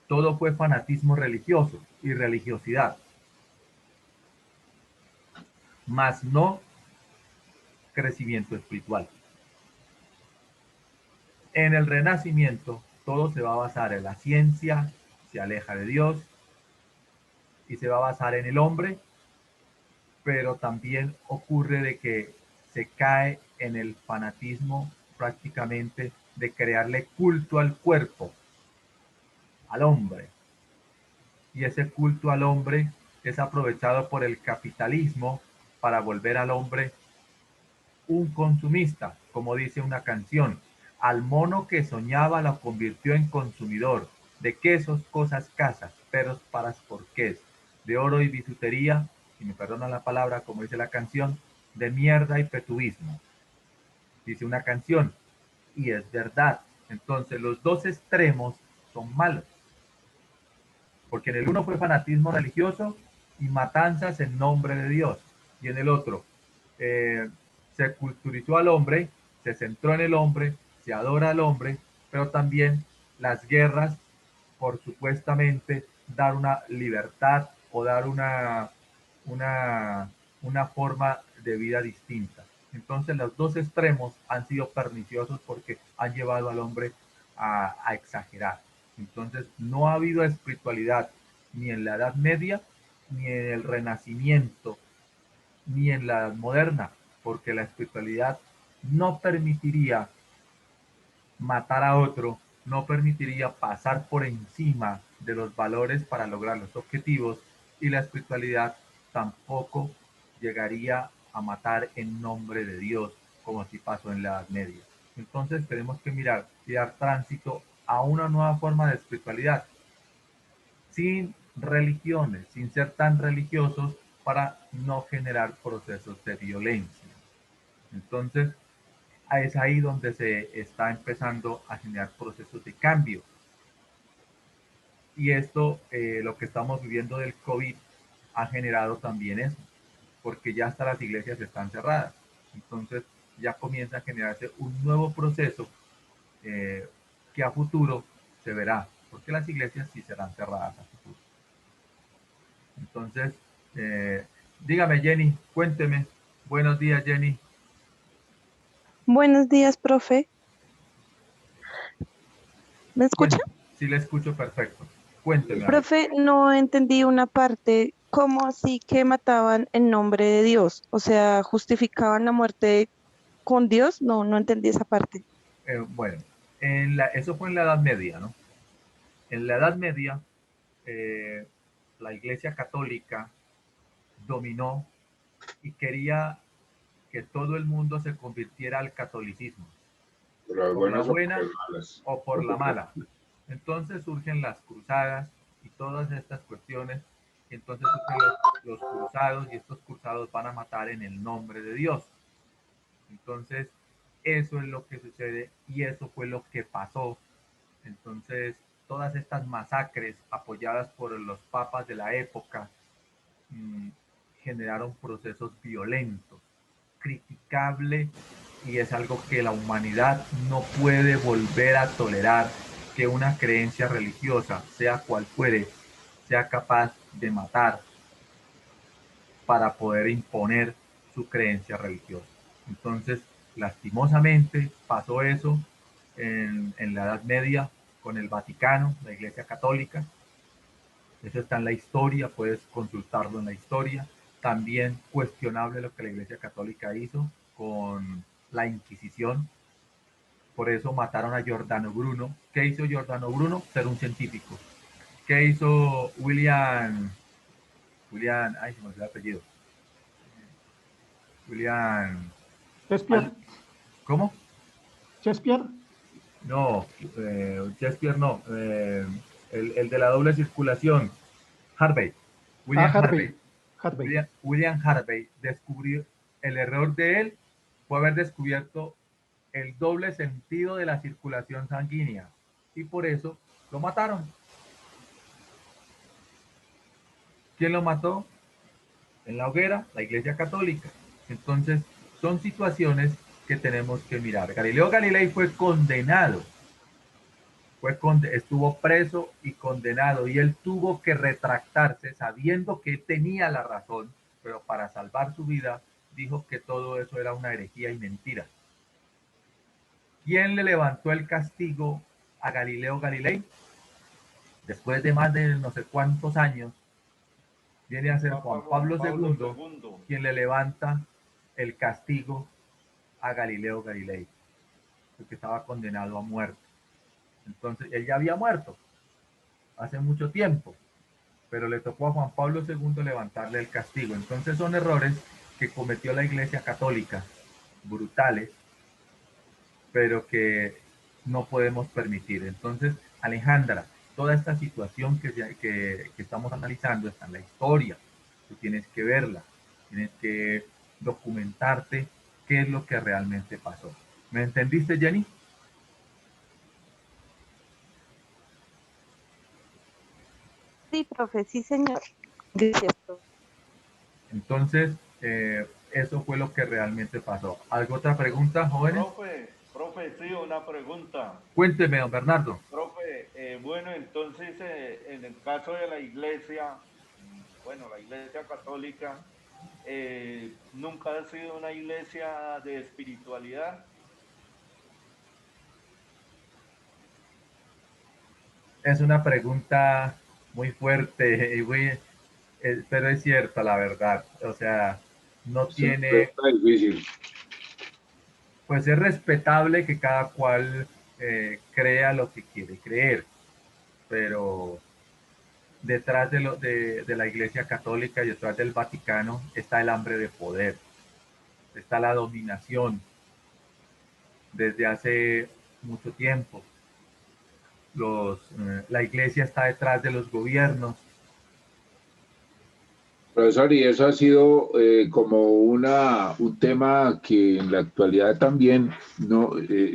todo fue fanatismo religioso y religiosidad, más no crecimiento espiritual. En el Renacimiento todo se va a basar en la ciencia, se aleja de Dios y se va a basar en el hombre, pero también ocurre de que se cae en el fanatismo prácticamente de crearle culto al cuerpo, al hombre. Y ese culto al hombre es aprovechado por el capitalismo para volver al hombre un consumista, como dice una canción. Al mono que soñaba lo convirtió en consumidor de quesos, cosas, casas, perros, paras, porqués, de oro y bisutería, y me perdonan la palabra, como dice la canción, de mierda y petubismo. Dice una canción, y es verdad. Entonces los dos extremos son malos, porque en el uno fue fanatismo religioso y matanzas en nombre de Dios, y en el otro se culturizó al hombre, se centró en el hombre, se adora al hombre, pero también las guerras por supuestamente dar una libertad o dar una forma de vida distinta. Entonces los dos extremos han sido perniciosos porque han llevado al hombre a exagerar. Entonces no ha habido espiritualidad ni en la Edad Media, ni en el Renacimiento, ni en la Edad Moderna, porque la espiritualidad no permitiría matar a otro, no permitiría pasar por encima de los valores para lograr los objetivos, y la espiritualidad tampoco llegaría a matar en nombre de Dios, como así pasó en la Edad Media. Entonces tenemos que mirar y dar tránsito a una nueva forma de espiritualidad, sin religiones, sin ser tan religiosos, para no generar procesos de violencia. Entonces, es ahí donde se está empezando a generar procesos de cambio. Y esto, lo que estamos viviendo del COVID, ha generado también eso, porque ya hasta las iglesias están cerradas. Entonces, ya comienza a generarse un nuevo proceso que a futuro se verá, porque las iglesias sí serán cerradas a futuro. Entonces, dígame, Jenny, cuénteme. Buenos días, Jenny. Buenos días, profe. ¿Me escucha? Sí, le escucho perfecto. Cuénteme. Profe, no entendí una parte. ¿Cómo así que mataban en nombre de Dios? O sea, ¿justificaban la muerte con Dios? No entendí esa parte. Bueno, eso fue en la Edad Media, ¿no? En la Edad Media, la Iglesia Católica dominó y quería que todo el mundo se convirtiera al catolicismo, por la buena o por la mala. Entonces surgen las cruzadas y todas estas cuestiones, y entonces surgen los cruzados, y estos cruzados van a matar en el nombre de Dios. Entonces, eso es lo que sucede y eso fue lo que pasó. Entonces, todas estas masacres apoyadas por los papas de la época generaron procesos violentos, criticable, y es algo que la humanidad no puede volver a tolerar, que una creencia religiosa, sea cual fuere, sea capaz de matar para poder imponer su creencia religiosa. Entonces, lastimosamente pasó eso en la Edad Media con el Vaticano, la Iglesia Católica. Eso está en la historia, puedes consultarlo en la historia. También cuestionable lo que la Iglesia Católica hizo con la Inquisición. Por eso mataron a Giordano Bruno. ¿Qué hizo Giordano Bruno? Ser un científico. ¿Qué hizo William, ay, se me olvidó el apellido. William... Shakespeare. ¿Cómo? Shakespeare. No, Shakespeare no. El de la doble circulación. Harvey. William Harvey. William Harvey descubrió, el error de él fue haber descubierto el doble sentido de la circulación sanguínea. Y por eso lo mataron. ¿Quién lo mató? En la hoguera, la Iglesia Católica. Entonces, son situaciones que tenemos que mirar. Galileo Galilei fue condenado. Estuvo preso y condenado, y él tuvo que retractarse sabiendo que tenía la razón, pero para salvar su vida dijo que todo eso era una herejía y mentira. ¿Quién le levantó el castigo a Galileo Galilei? Después de más de no sé cuántos años, viene a ser Juan Pablo II quien le levanta el castigo a Galileo Galilei, porque estaba condenado a muerte. Entonces, él ya había muerto hace mucho tiempo, pero le tocó a Juan Pablo II levantarle el castigo. Entonces, son errores que cometió la Iglesia Católica, brutales, pero que no podemos permitir. Entonces, Alejandra, toda esta situación que estamos analizando está en la historia. Tú tienes que verla, tienes que documentarte qué es lo que realmente pasó. ¿Me entendiste, Jenny? Sí, profe, sí, señor. Gracias, profe. Entonces, eso fue lo que realmente pasó. ¿Alguna otra pregunta, jóvenes? Profe, sí, una pregunta. Cuénteme, don Bernardo. Profe, bueno, entonces, en el caso de la Iglesia, bueno, la Iglesia Católica, ¿nunca ha sido una iglesia de espiritualidad? Es una pregunta muy fuerte, y pero es cierta, la verdad. O sea, no tiene... Pues es respetable que cada cual crea lo que quiere creer, pero detrás de la Iglesia Católica y detrás del Vaticano está el hambre de poder, está la dominación desde hace mucho tiempo. La Iglesia está detrás de los gobiernos. Profesor, y eso ha sido como un tema que en la actualidad también, no,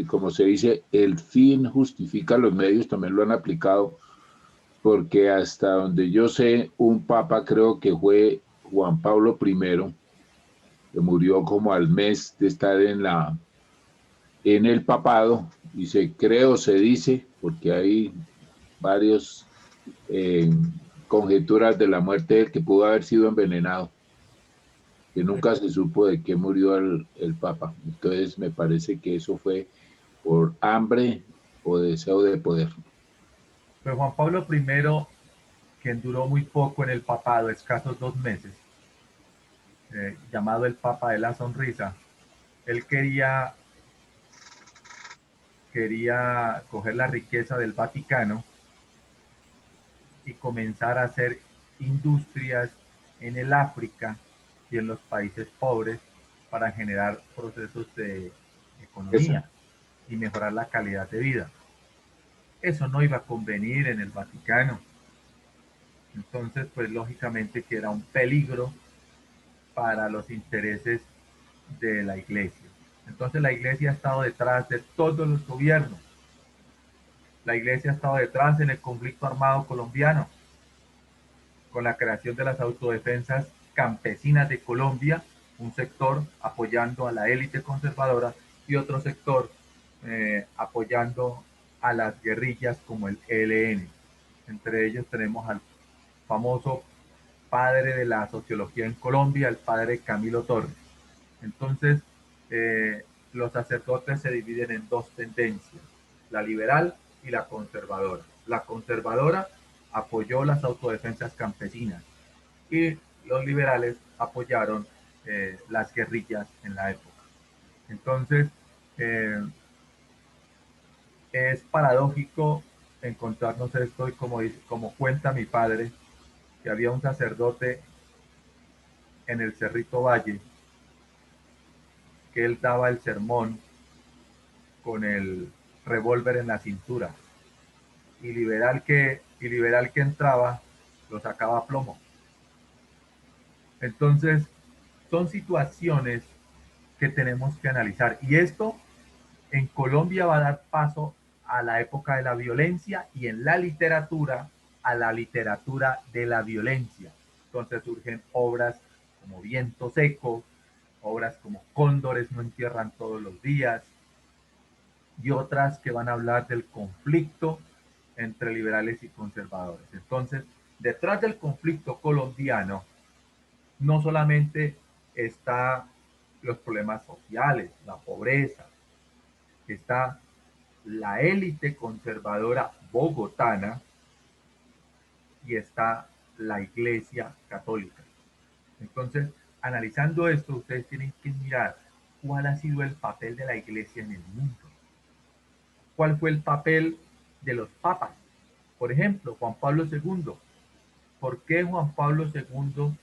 como se dice, el fin justifica los medios, también lo han aplicado, porque hasta donde yo sé, un papa creo que fue Juan Pablo I, que murió como al mes de estar en el papado, y se dice, porque hay varios conjeturas de la muerte de él, que pudo haber sido envenenado, que nunca se supo de qué murió el Papa. Entonces me parece que eso fue por hambre o deseo de poder. Pero Juan Pablo I, quien duró muy poco en el papado, escasos 2 meses, llamado el Papa de la Sonrisa, él quería coger la riqueza del Vaticano y comenzar a hacer industrias en el África y en los países pobres para generar procesos de economía y mejorar la calidad de vida. Eso no iba a convenir en el Vaticano. Entonces, pues lógicamente que era un peligro para los intereses de la Iglesia. Entonces la Iglesia ha estado detrás de todos los gobiernos. La Iglesia ha estado detrás en el conflicto armado colombiano, con la creación de las autodefensas campesinas de Colombia, un sector apoyando a la élite conservadora y otro sector apoyando a las guerrillas como el ELN. Entre ellos tenemos al famoso padre de la sociología en Colombia, el padre Camilo Torres. Entonces, los sacerdotes se dividen en dos tendencias, la liberal y la conservadora. La conservadora apoyó las autodefensas campesinas y los liberales apoyaron las guerrillas en la época. Entonces, es paradójico encontrarnos esto y como cuenta mi padre, que había un sacerdote en el Cerrito Valle, que él daba el sermón con el revólver en la cintura, y liberal que entraba lo sacaba a plomo. Entonces, son situaciones que tenemos que analizar, y esto en Colombia va a dar paso a la época de la violencia, y en la literatura a la literatura de la violencia. Entonces surgen obras como Viento Seco, obras como Cóndores no entierran todos los días, y otras que van a hablar del conflicto entre liberales y conservadores. Entonces, detrás del conflicto colombiano no solamente está los problemas sociales, la pobreza, está la élite conservadora bogotana y está la Iglesia Católica. Entonces, analizando esto, ustedes tienen que mirar cuál ha sido el papel de la Iglesia en el mundo. ¿Cuál fue el papel de los papas? Por ejemplo, Juan Pablo II. ¿Por qué Juan Pablo II,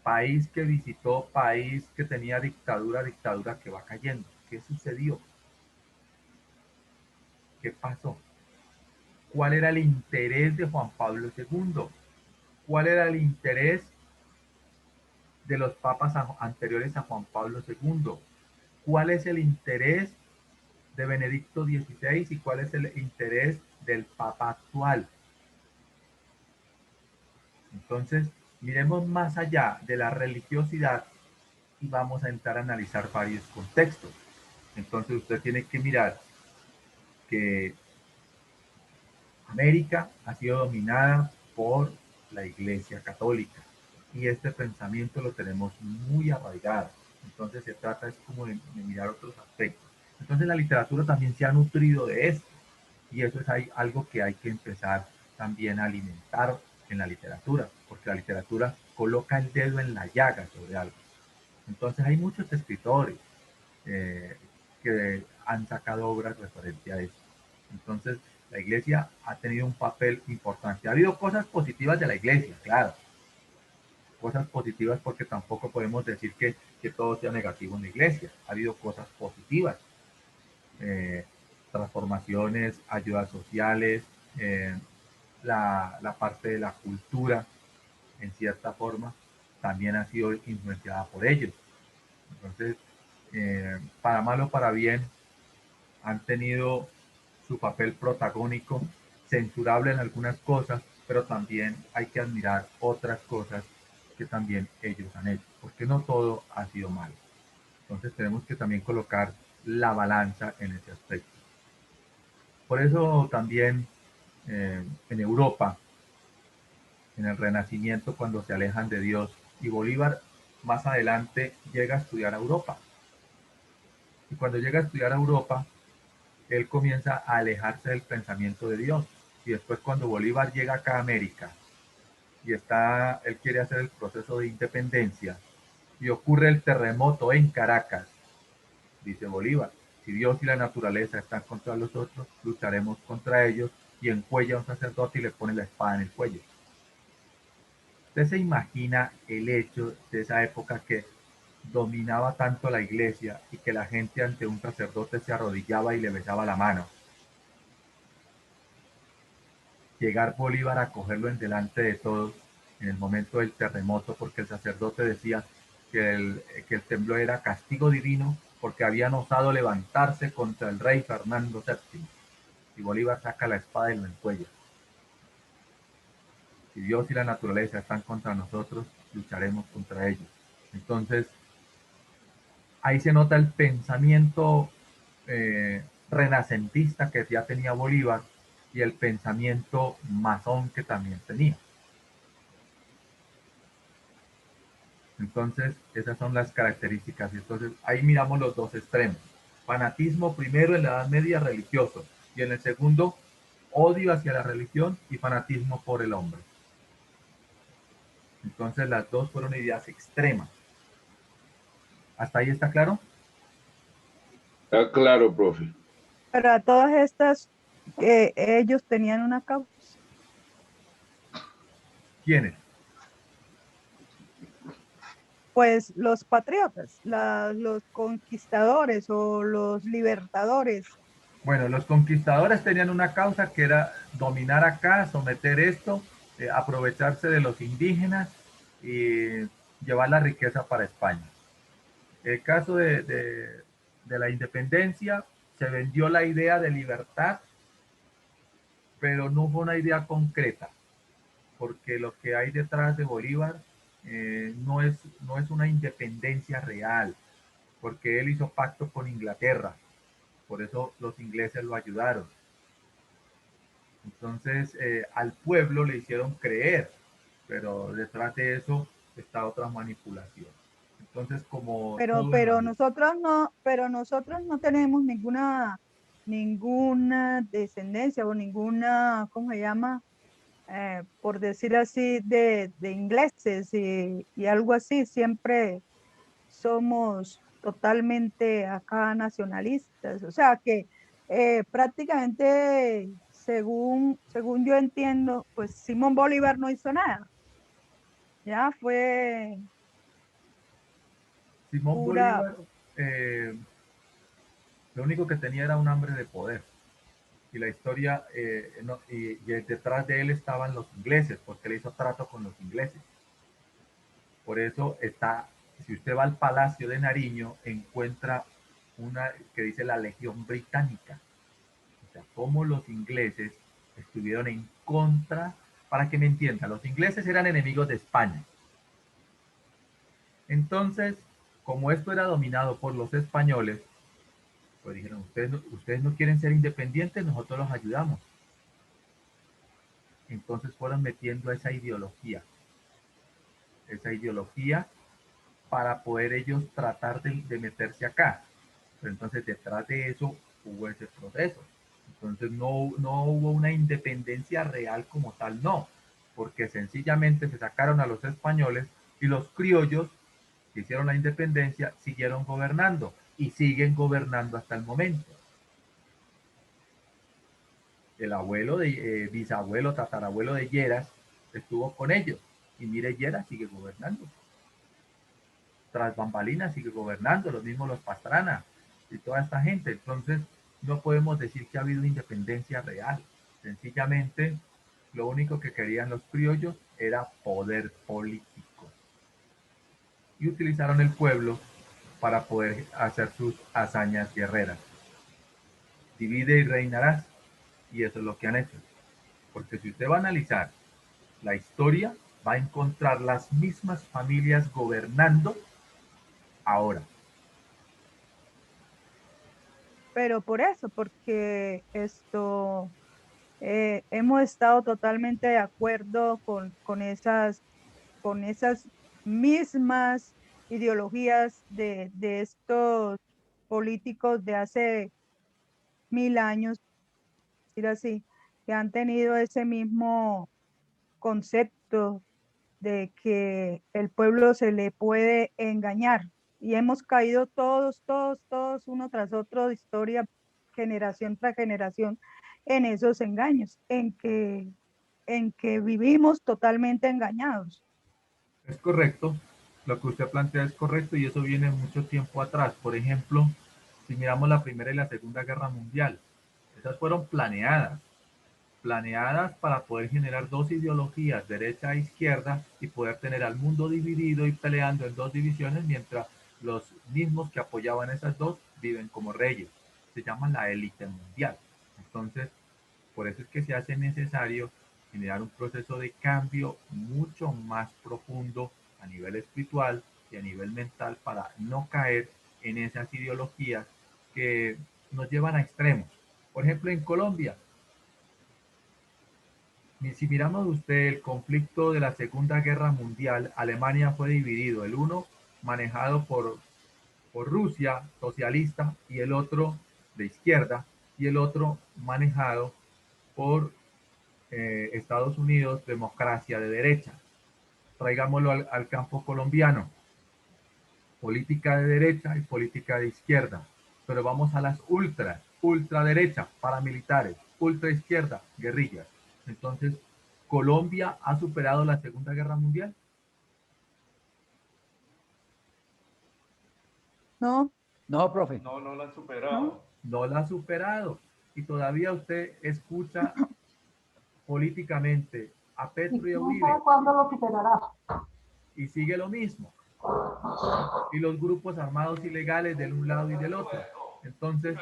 país que visitó, país que tenía dictadura que va cayendo? ¿Qué sucedió? ¿Qué pasó? ¿Cuál era el interés de Juan Pablo II? ¿Cuál era el interés de los papas anteriores a Juan Pablo II? ¿Cuál es el interés de Benedicto XVI y cuál es el interés del papa actual? Entonces, miremos más allá de la religiosidad y vamos a entrar a analizar varios contextos. Entonces, usted tiene que mirar que América ha sido dominada por la Iglesia Católica y este pensamiento lo tenemos muy arraigado. Entonces se trata es como de mirar otros aspectos. Entonces la literatura también se ha nutrido de esto y eso es algo que hay que empezar también a alimentar en la literatura, porque la literatura coloca el dedo en la llaga sobre algo. Entonces hay muchos escritores que han sacado obras referente a eso. Entonces la Iglesia ha tenido un papel importante. Ha habido cosas positivas de la Iglesia, claro. Cosas positivas porque tampoco podemos decir que todo sea negativo en la Iglesia. Ha habido cosas positivas. Transformaciones, ayudas sociales, la parte de la cultura, en cierta forma, también ha sido influenciada por ellos. Entonces, para mal o para bien, han tenido su papel protagónico, censurable en algunas cosas, pero también hay que admirar otras cosas que también ellos han hecho, porque no todo ha sido malo. Entonces tenemos que también colocar la balanza en ese aspecto. Por eso también en Europa, en el Renacimiento, cuando se alejan de Dios, y Bolívar más adelante llega a estudiar a Europa. Y cuando llega a estudiar a Europa, él comienza a alejarse del pensamiento de Dios. Y después cuando Bolívar llega acá a América y él quiere hacer el proceso de independencia y ocurre el terremoto en Caracas, dice Bolívar, si Dios y la naturaleza están contra nosotros, lucharemos contra ellos, y encuella a un sacerdote y le pone la espada en el cuello. ¿Usted se imagina el hecho de esa época que dominaba tanto la iglesia y que la gente ante un sacerdote se arrodillaba y le besaba la mano? Llegar Bolívar a cogerlo en delante de todos en el momento del terremoto, porque el sacerdote decía que el temblor era castigo divino porque habían osado levantarse contra el rey Fernando VII. Y Bolívar saca la espada y lo encuella. Si Dios y la naturaleza están contra nosotros, lucharemos contra ellos. Entonces, ahí se nota el pensamiento renacentista que ya tenía Bolívar y el pensamiento masón que también tenía. Entonces, esas son las características. Entonces, ahí miramos los dos extremos. Fanatismo primero en la Edad Media religioso y en el segundo, odio hacia la religión y fanatismo por el hombre. Entonces, las dos fueron ideas extremas. ¿Hasta ahí está claro? Está claro, profe. Pero a todas estas, ellos tenían una causa. ¿Quiénes? Pues los patriotas, los conquistadores o los libertadores. Bueno, los conquistadores tenían una causa que era dominar acá, someter esto, aprovecharse de los indígenas y llevar la riqueza para España. El caso de la independencia, se vendió la idea de libertad, pero no fue una idea concreta, porque lo que hay detrás de Bolívar no es una independencia real, porque él hizo pacto con Inglaterra, por eso los ingleses lo ayudaron. Entonces al pueblo le hicieron creer, pero detrás de eso está otra manipulación. Entonces pero nosotros no tenemos ninguna descendencia o ninguna, ¿cómo se llama? Por decir así, de ingleses y algo así. Siempre somos totalmente acá nacionalistas. O sea que prácticamente, según yo entiendo, pues Simón Bolívar no hizo nada. Ya fue Simón pura... Bolívar, lo único que tenía era un hambre de poder. Y la historia, y detrás de él estaban los ingleses, porque él hizo trato con los ingleses. Por eso está, si usted va al Palacio de Nariño, encuentra una que dice la Legión Británica. O sea, cómo los ingleses estuvieron en contra, para que me entiendan, los ingleses eran enemigos de España. Entonces, como esto era dominado por los españoles, pues dijeron, ustedes no quieren ser independientes, nosotros los ayudamos. Entonces fueron metiendo esa ideología para poder ellos tratar de meterse acá. Pero entonces detrás de eso hubo ese proceso. Entonces no hubo una independencia real como tal, no, porque sencillamente se sacaron a los españoles y los criollos que hicieron la independencia siguieron gobernando y siguen gobernando hasta el momento. El abuelo, bisabuelo, tatarabuelo de Lleras estuvo con ellos y mire, Lleras sigue gobernando. Tras bambalinas sigue gobernando, los mismos los Pastrana y toda esta gente. Entonces no podemos decir que ha habido independencia real. Sencillamente lo único que querían los criollos era poder político y utilizaron el pueblo para poder hacer sus hazañas guerreras. Divide y reinarás, y eso es lo que han hecho. Porque si usted va a analizar la historia, va a encontrar las mismas familias gobernando ahora. Pero por eso, porque hemos estado totalmente de acuerdo con esas mismas ideologías de estos políticos de hace 1000 años, decir así, que han tenido ese mismo concepto de que el pueblo se le puede engañar. Y hemos caído todos, uno tras otro, historia, generación tras generación, en esos engaños, en que vivimos totalmente engañados. Es correcto, lo que usted plantea es correcto y eso viene mucho tiempo atrás. Por ejemplo, si miramos la Primera y la Segunda Guerra Mundial, esas fueron planeadas para poder generar dos ideologías, derecha e izquierda, y poder tener al mundo dividido y peleando en dos divisiones, mientras los mismos que apoyaban esas dos viven como reyes. Se llama la élite mundial. Entonces, por eso es que se hace necesario generar un proceso de cambio mucho más profundo a nivel espiritual y a nivel mental para no caer en esas ideologías que nos llevan a extremos. Por ejemplo, en Colombia, si miramos usted el conflicto de la Segunda Guerra Mundial, Alemania fue dividido, el uno manejado por Rusia, socialista, y el otro de izquierda, y el otro manejado por Estados Unidos, democracia de derecha. Traigámoslo al campo colombiano, política de derecha y política de izquierda, pero vamos a las ultraderecha, paramilitares, ultraizquierda, guerrillas. Entonces, ¿Colombia ha superado la Segunda Guerra Mundial? No. No, profe. No, no la han superado. No la ha superado. Y todavía usted escucha políticamente a Petro y a Uribe. ¿Cuándo lo superará? Y sigue lo mismo. Y los grupos armados ilegales del un lado y del otro. Entonces,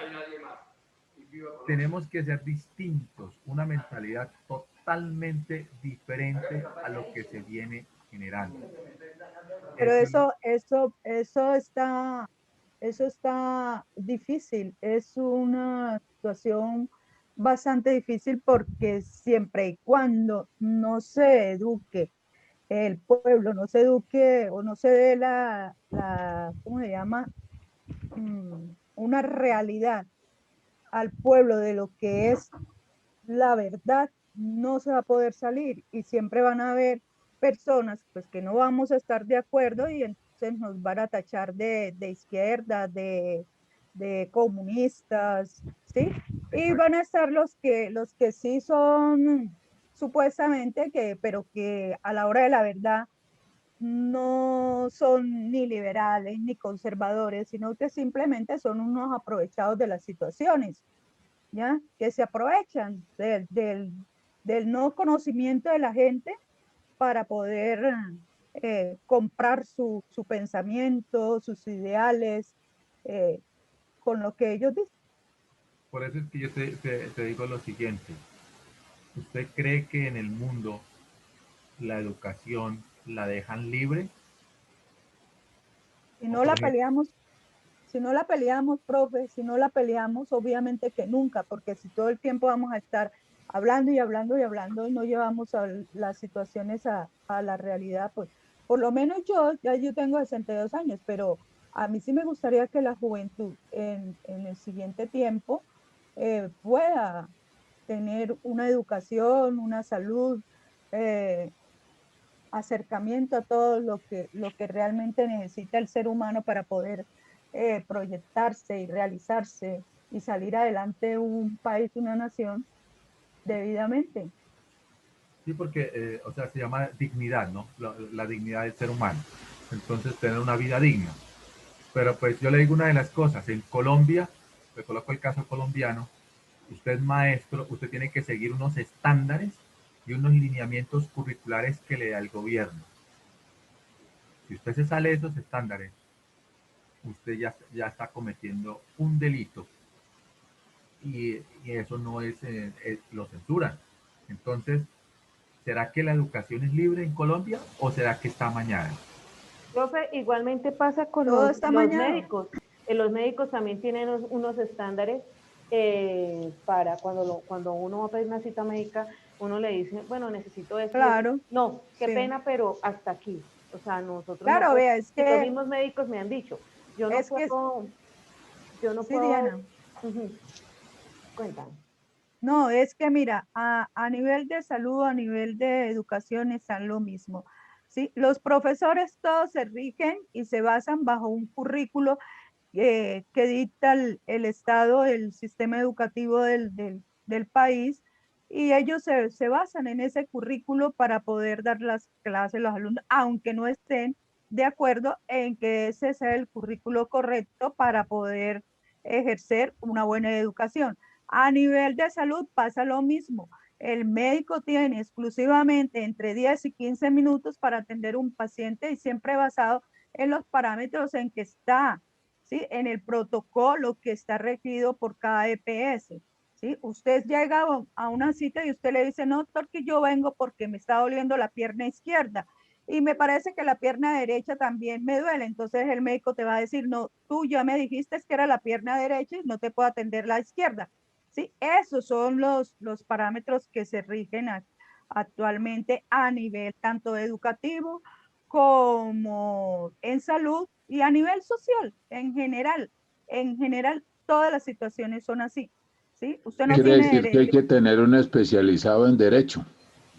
tenemos que ser distintos, una mentalidad totalmente diferente a lo que se viene generando. Pero eso está difícil, es una situación bastante difícil porque siempre y cuando no se eduque el pueblo, no se eduque o no se dé ¿cómo se llama? Una realidad al pueblo de lo que es la verdad, no se va a poder salir y siempre van a haber personas pues que no vamos a estar de acuerdo y entonces nos van a tachar de izquierda, de comunistas, ¿sí? Y van a estar los que sí son supuestamente pero que a la hora de la verdad no son ni liberales ni conservadores, sino que simplemente son unos aprovechados de las situaciones, ¿ya? Que se aprovechan del no conocimiento de la gente para poder comprar su pensamiento, sus ideales, con lo que ellos dicen. Por eso es que yo te digo lo siguiente. ¿Usted cree que en el mundo la educación la dejan libre? Si no la peleamos, profe, si no la peleamos, obviamente que nunca, porque si todo el tiempo vamos a estar hablando y hablando y hablando y no llevamos las situaciones a la realidad, pues por lo menos yo tengo 62 años, pero a mí sí me gustaría que la juventud en el siguiente tiempo pueda tener una educación, una salud, acercamiento a todo lo que realmente necesita el ser humano para poder proyectarse y realizarse y salir adelante un país, una nación debidamente. Sí, porque, o sea, se llama dignidad, ¿no? La dignidad del ser humano. Entonces, tener una vida digna. Pero pues yo le digo una de las cosas, en Colombia, le coloco el caso colombiano, usted es maestro, usted tiene que seguir unos estándares y unos lineamientos curriculares que le da el gobierno. Si usted se sale de esos estándares, usted ya está cometiendo un delito y eso no lo censuran. Entonces, ¿será que la educación es libre en Colombia o será que está amañada? Profe, igualmente pasa con los médicos. Los médicos también tienen unos estándares para cuando uno va a pedir una cita médica, uno le dice, bueno, necesito esto. Claro. No, qué sí. pena, pero hasta aquí. O sea, nosotros claro, no, vea, es que los mismos médicos me han dicho, yo no puedo. Diana. Cuéntame. No, es que mira, a nivel de salud, a nivel de educación están lo mismo. ¿Sí? Los profesores todos se rigen y se basan bajo un currículo que dicta el Estado, el sistema educativo del país, y ellos se basan en ese currículo para poder dar las clases a los alumnos, aunque no estén de acuerdo en que ese sea el currículo correcto para poder ejercer una buena educación. A nivel de salud pasa lo mismo. El médico tiene exclusivamente entre 10 y 15 minutos para atender un paciente y siempre basado en los parámetros en que está, ¿sí? En el protocolo que está requerido por cada EPS. ¿Sí? Usted llega a una cita y usted le dice, no, doctor, que yo vengo porque me está doliendo la pierna izquierda y me parece que la pierna derecha también me duele. Entonces el médico te va a decir, no, tú ya me dijiste que era la pierna derecha y no te puedo atender la izquierda. ¿Sí? Esos son los parámetros que se rigen actualmente a nivel tanto educativo como en salud y a nivel social en general. En general, todas las situaciones son así. ¿Sí? Usted no Quiere tiene decir que hay que tener un especializado en derecho.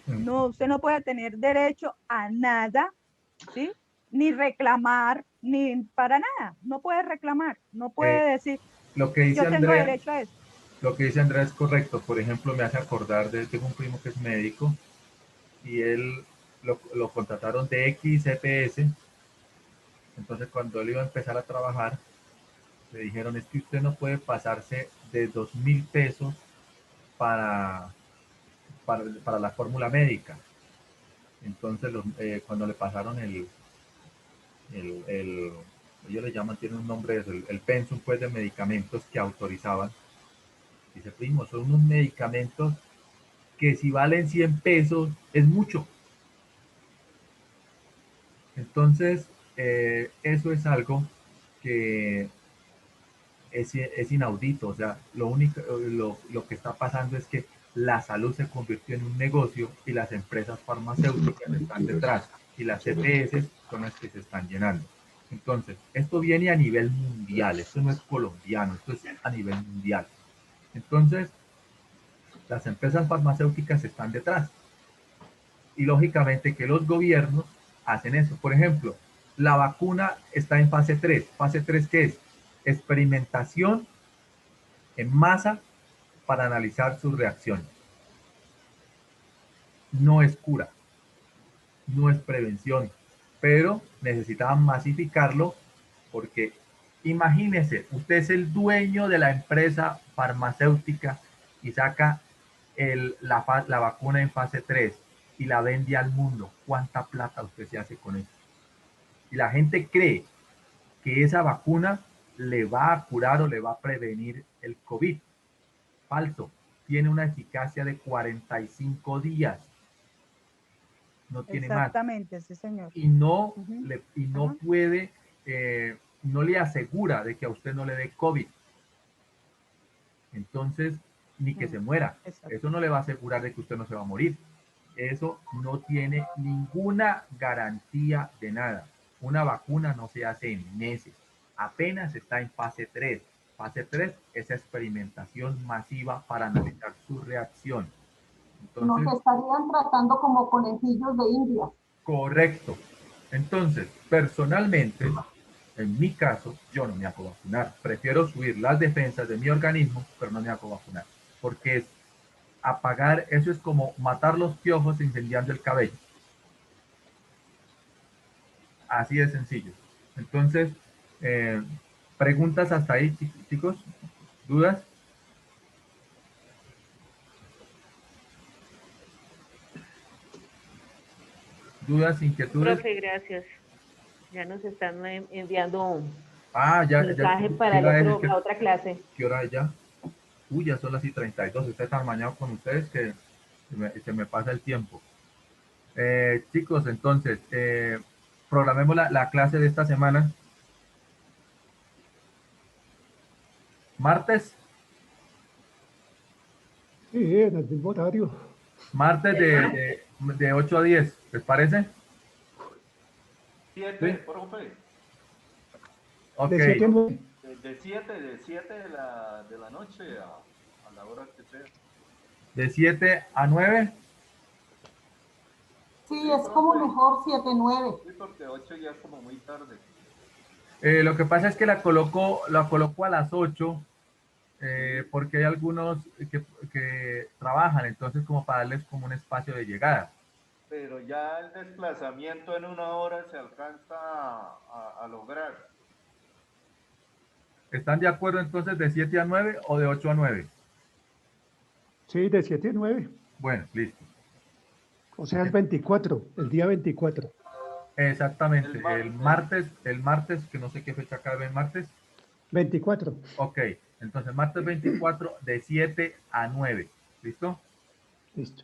no, usted no puede tener derecho a nada, ¿sí? Ni reclamar, ni para nada. No puede reclamar, no puede decir, Lo que dice yo tengo Andrea, derecho a eso. lo que dice Andrea es correcto. Por ejemplo, me hace acordar de, tengo un primo que es médico y él lo contrataron de XCPS. Entonces, cuando él iba a empezar a trabajar, le dijeron, es que usted no puede pasarse de 2.000 pesos para la fórmula médica. Entonces, cuando le pasaron ellos le llaman, tiene un nombre, el pensum pues, de medicamentos que autorizaban. Dice, primo, son unos medicamentos que si valen 100 pesos es mucho. Entonces, eso es algo que es inaudito. O sea, lo que está pasando es que la salud se convirtió en un negocio y las empresas farmacéuticas están detrás y las EPS son las que se están llenando. Entonces, esto viene a nivel mundial, esto no es colombiano, esto es a nivel mundial. Entonces, las empresas farmacéuticas están detrás y lógicamente que los gobiernos hacen eso. Por ejemplo, la vacuna está en fase 3. ¿Fase 3 qué es? Experimentación en masa para analizar sus reacciones. No es cura, no es prevención, pero necesitaban masificarlo porque imagínese, usted es el dueño de la empresa farmacéutica y saca la vacuna en fase 3 y la vende al mundo. ¿Cuánta plata usted se hace con eso? Y la gente cree que esa vacuna le va a curar o le va a prevenir el COVID. Falso. Tiene una eficacia de 45 días. No tiene más. Exactamente, sí, señor. Y no, puede, no le asegura de que a usted no le dé COVID. Entonces, ni que se muera. Eso no le va a asegurar de que usted no se va a morir. Eso no tiene ninguna garantía de nada. Una vacuna no se hace en meses. Apenas está en fase 3. Fase 3 es experimentación masiva para analizar su reacción. Entonces, nos estarían tratando como conejillos de India. Correcto. Entonces, personalmente, en mi caso, yo no me hago vacunar. Prefiero subir las defensas de mi organismo, pero no me hago vacunar. Porque es apagar, eso es como matar los piojos incendiando el cabello. Así de sencillo. Entonces, preguntas hasta ahí, chicos, dudas. ¿Dudas, inquietudes? Profe, gracias. Ya nos están enviando un ya, mensaje para la otra clase. ¿Qué hora es ya? Uy, ya son las 32. Estoy tan mañado con ustedes que se me pasa el tiempo. Chicos, entonces, programemos la clase de esta semana. ¿Martes? Sí, en el mismo horario. Martes de 8 a 10, ¿les parece? 7, ¿Sí? profe. Ok. De 7 a 9. De 7 de la noche a la hora que sea. ¿De 7 a 9? Sí, es como mejor 7, 9. Sí, porque 8 ya es como muy tarde. Lo que pasa es que la coloco a las 8 porque hay algunos que trabajan, entonces como para darles como un espacio de llegada. Pero ya el desplazamiento en 1 hora se alcanza a lograr. ¿Están de acuerdo entonces de 7 a 9 o de 8 a 9? Sí, de 7 a 9. Bueno, listo. O sea, el 24, el día 24. Exactamente, el martes, que no sé qué fecha cabe el martes. 24. Ok, entonces martes 24 de 7 a 9. ¿Listo? Listo.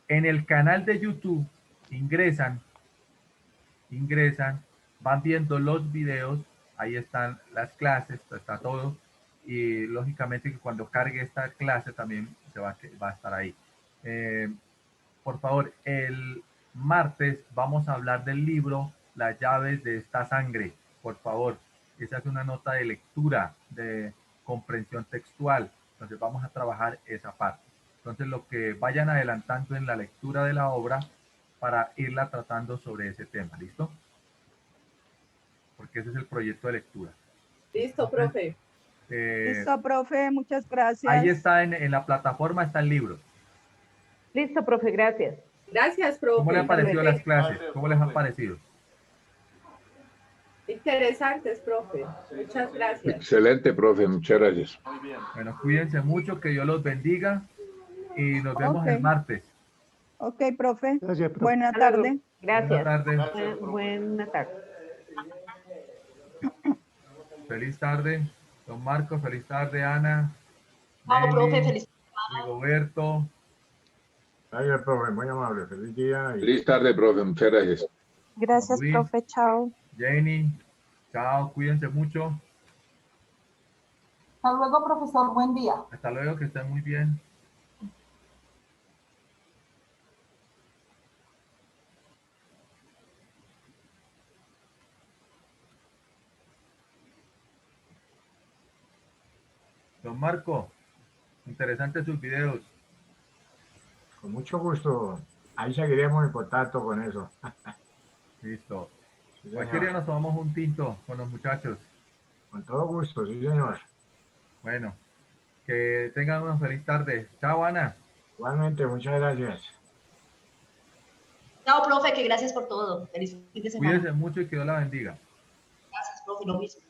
En el canal de YouTube ingresan, van viendo los videos, ahí están las clases, está todo, y lógicamente que cuando cargue esta clase también va a estar ahí. por favor, el martes vamos a hablar del libro Las llaves de esta sangre. Por favor, esa es una nota de lectura, de comprensión textual. Entonces vamos a trabajar esa parte. Entonces lo que vayan adelantando en la lectura de la obra para irla tratando sobre ese tema, ¿listo? Porque ese es el proyecto de lectura. Listo, profe. Listo, profe, muchas gracias. Ahí está en la plataforma, está el libro. Listo, profe, gracias. Gracias, profe. ¿Cómo le han parecido las clases? ¿Cómo les han parecido? Interesantes, profe. Muchas gracias. Excelente, profe, muchas gracias. Muy bien. Bueno, cuídense mucho, que Dios los bendiga y nos vemos Ok. el martes. Ok, profe. Gracias, profe. Buena Hasta luego. tarde. Gracias. Buenas tardes. Gracias, profe. Buena tarde. Feliz tarde, don Marco. Feliz tarde, Ana. Chao, profe, Nelly, feliz. Rigoberto. Gracias, profe, muy amable. Feliz día. Y... Feliz tarde, profe, muchas gracias. Gracias, Luis. profe. Chao. Jenny. Chao, cuídense mucho. Hasta luego, profesor. Buen día. Hasta luego, que estén muy bien. Don Marco, interesantes sus videos. Con mucho gusto. Ahí seguiremos en contacto con eso. Listo. Sí, Cualquier día señor. nos tomamos un tinto con los muchachos. Con todo gusto, sí, señor. Bueno, que tengan una feliz tarde. Chao, Ana. Igualmente, muchas gracias. Chao, profe, que gracias por todo. Feliz fin de semana. Cuídense mucho y que Dios la bendiga. Gracias, profe, lo mismo.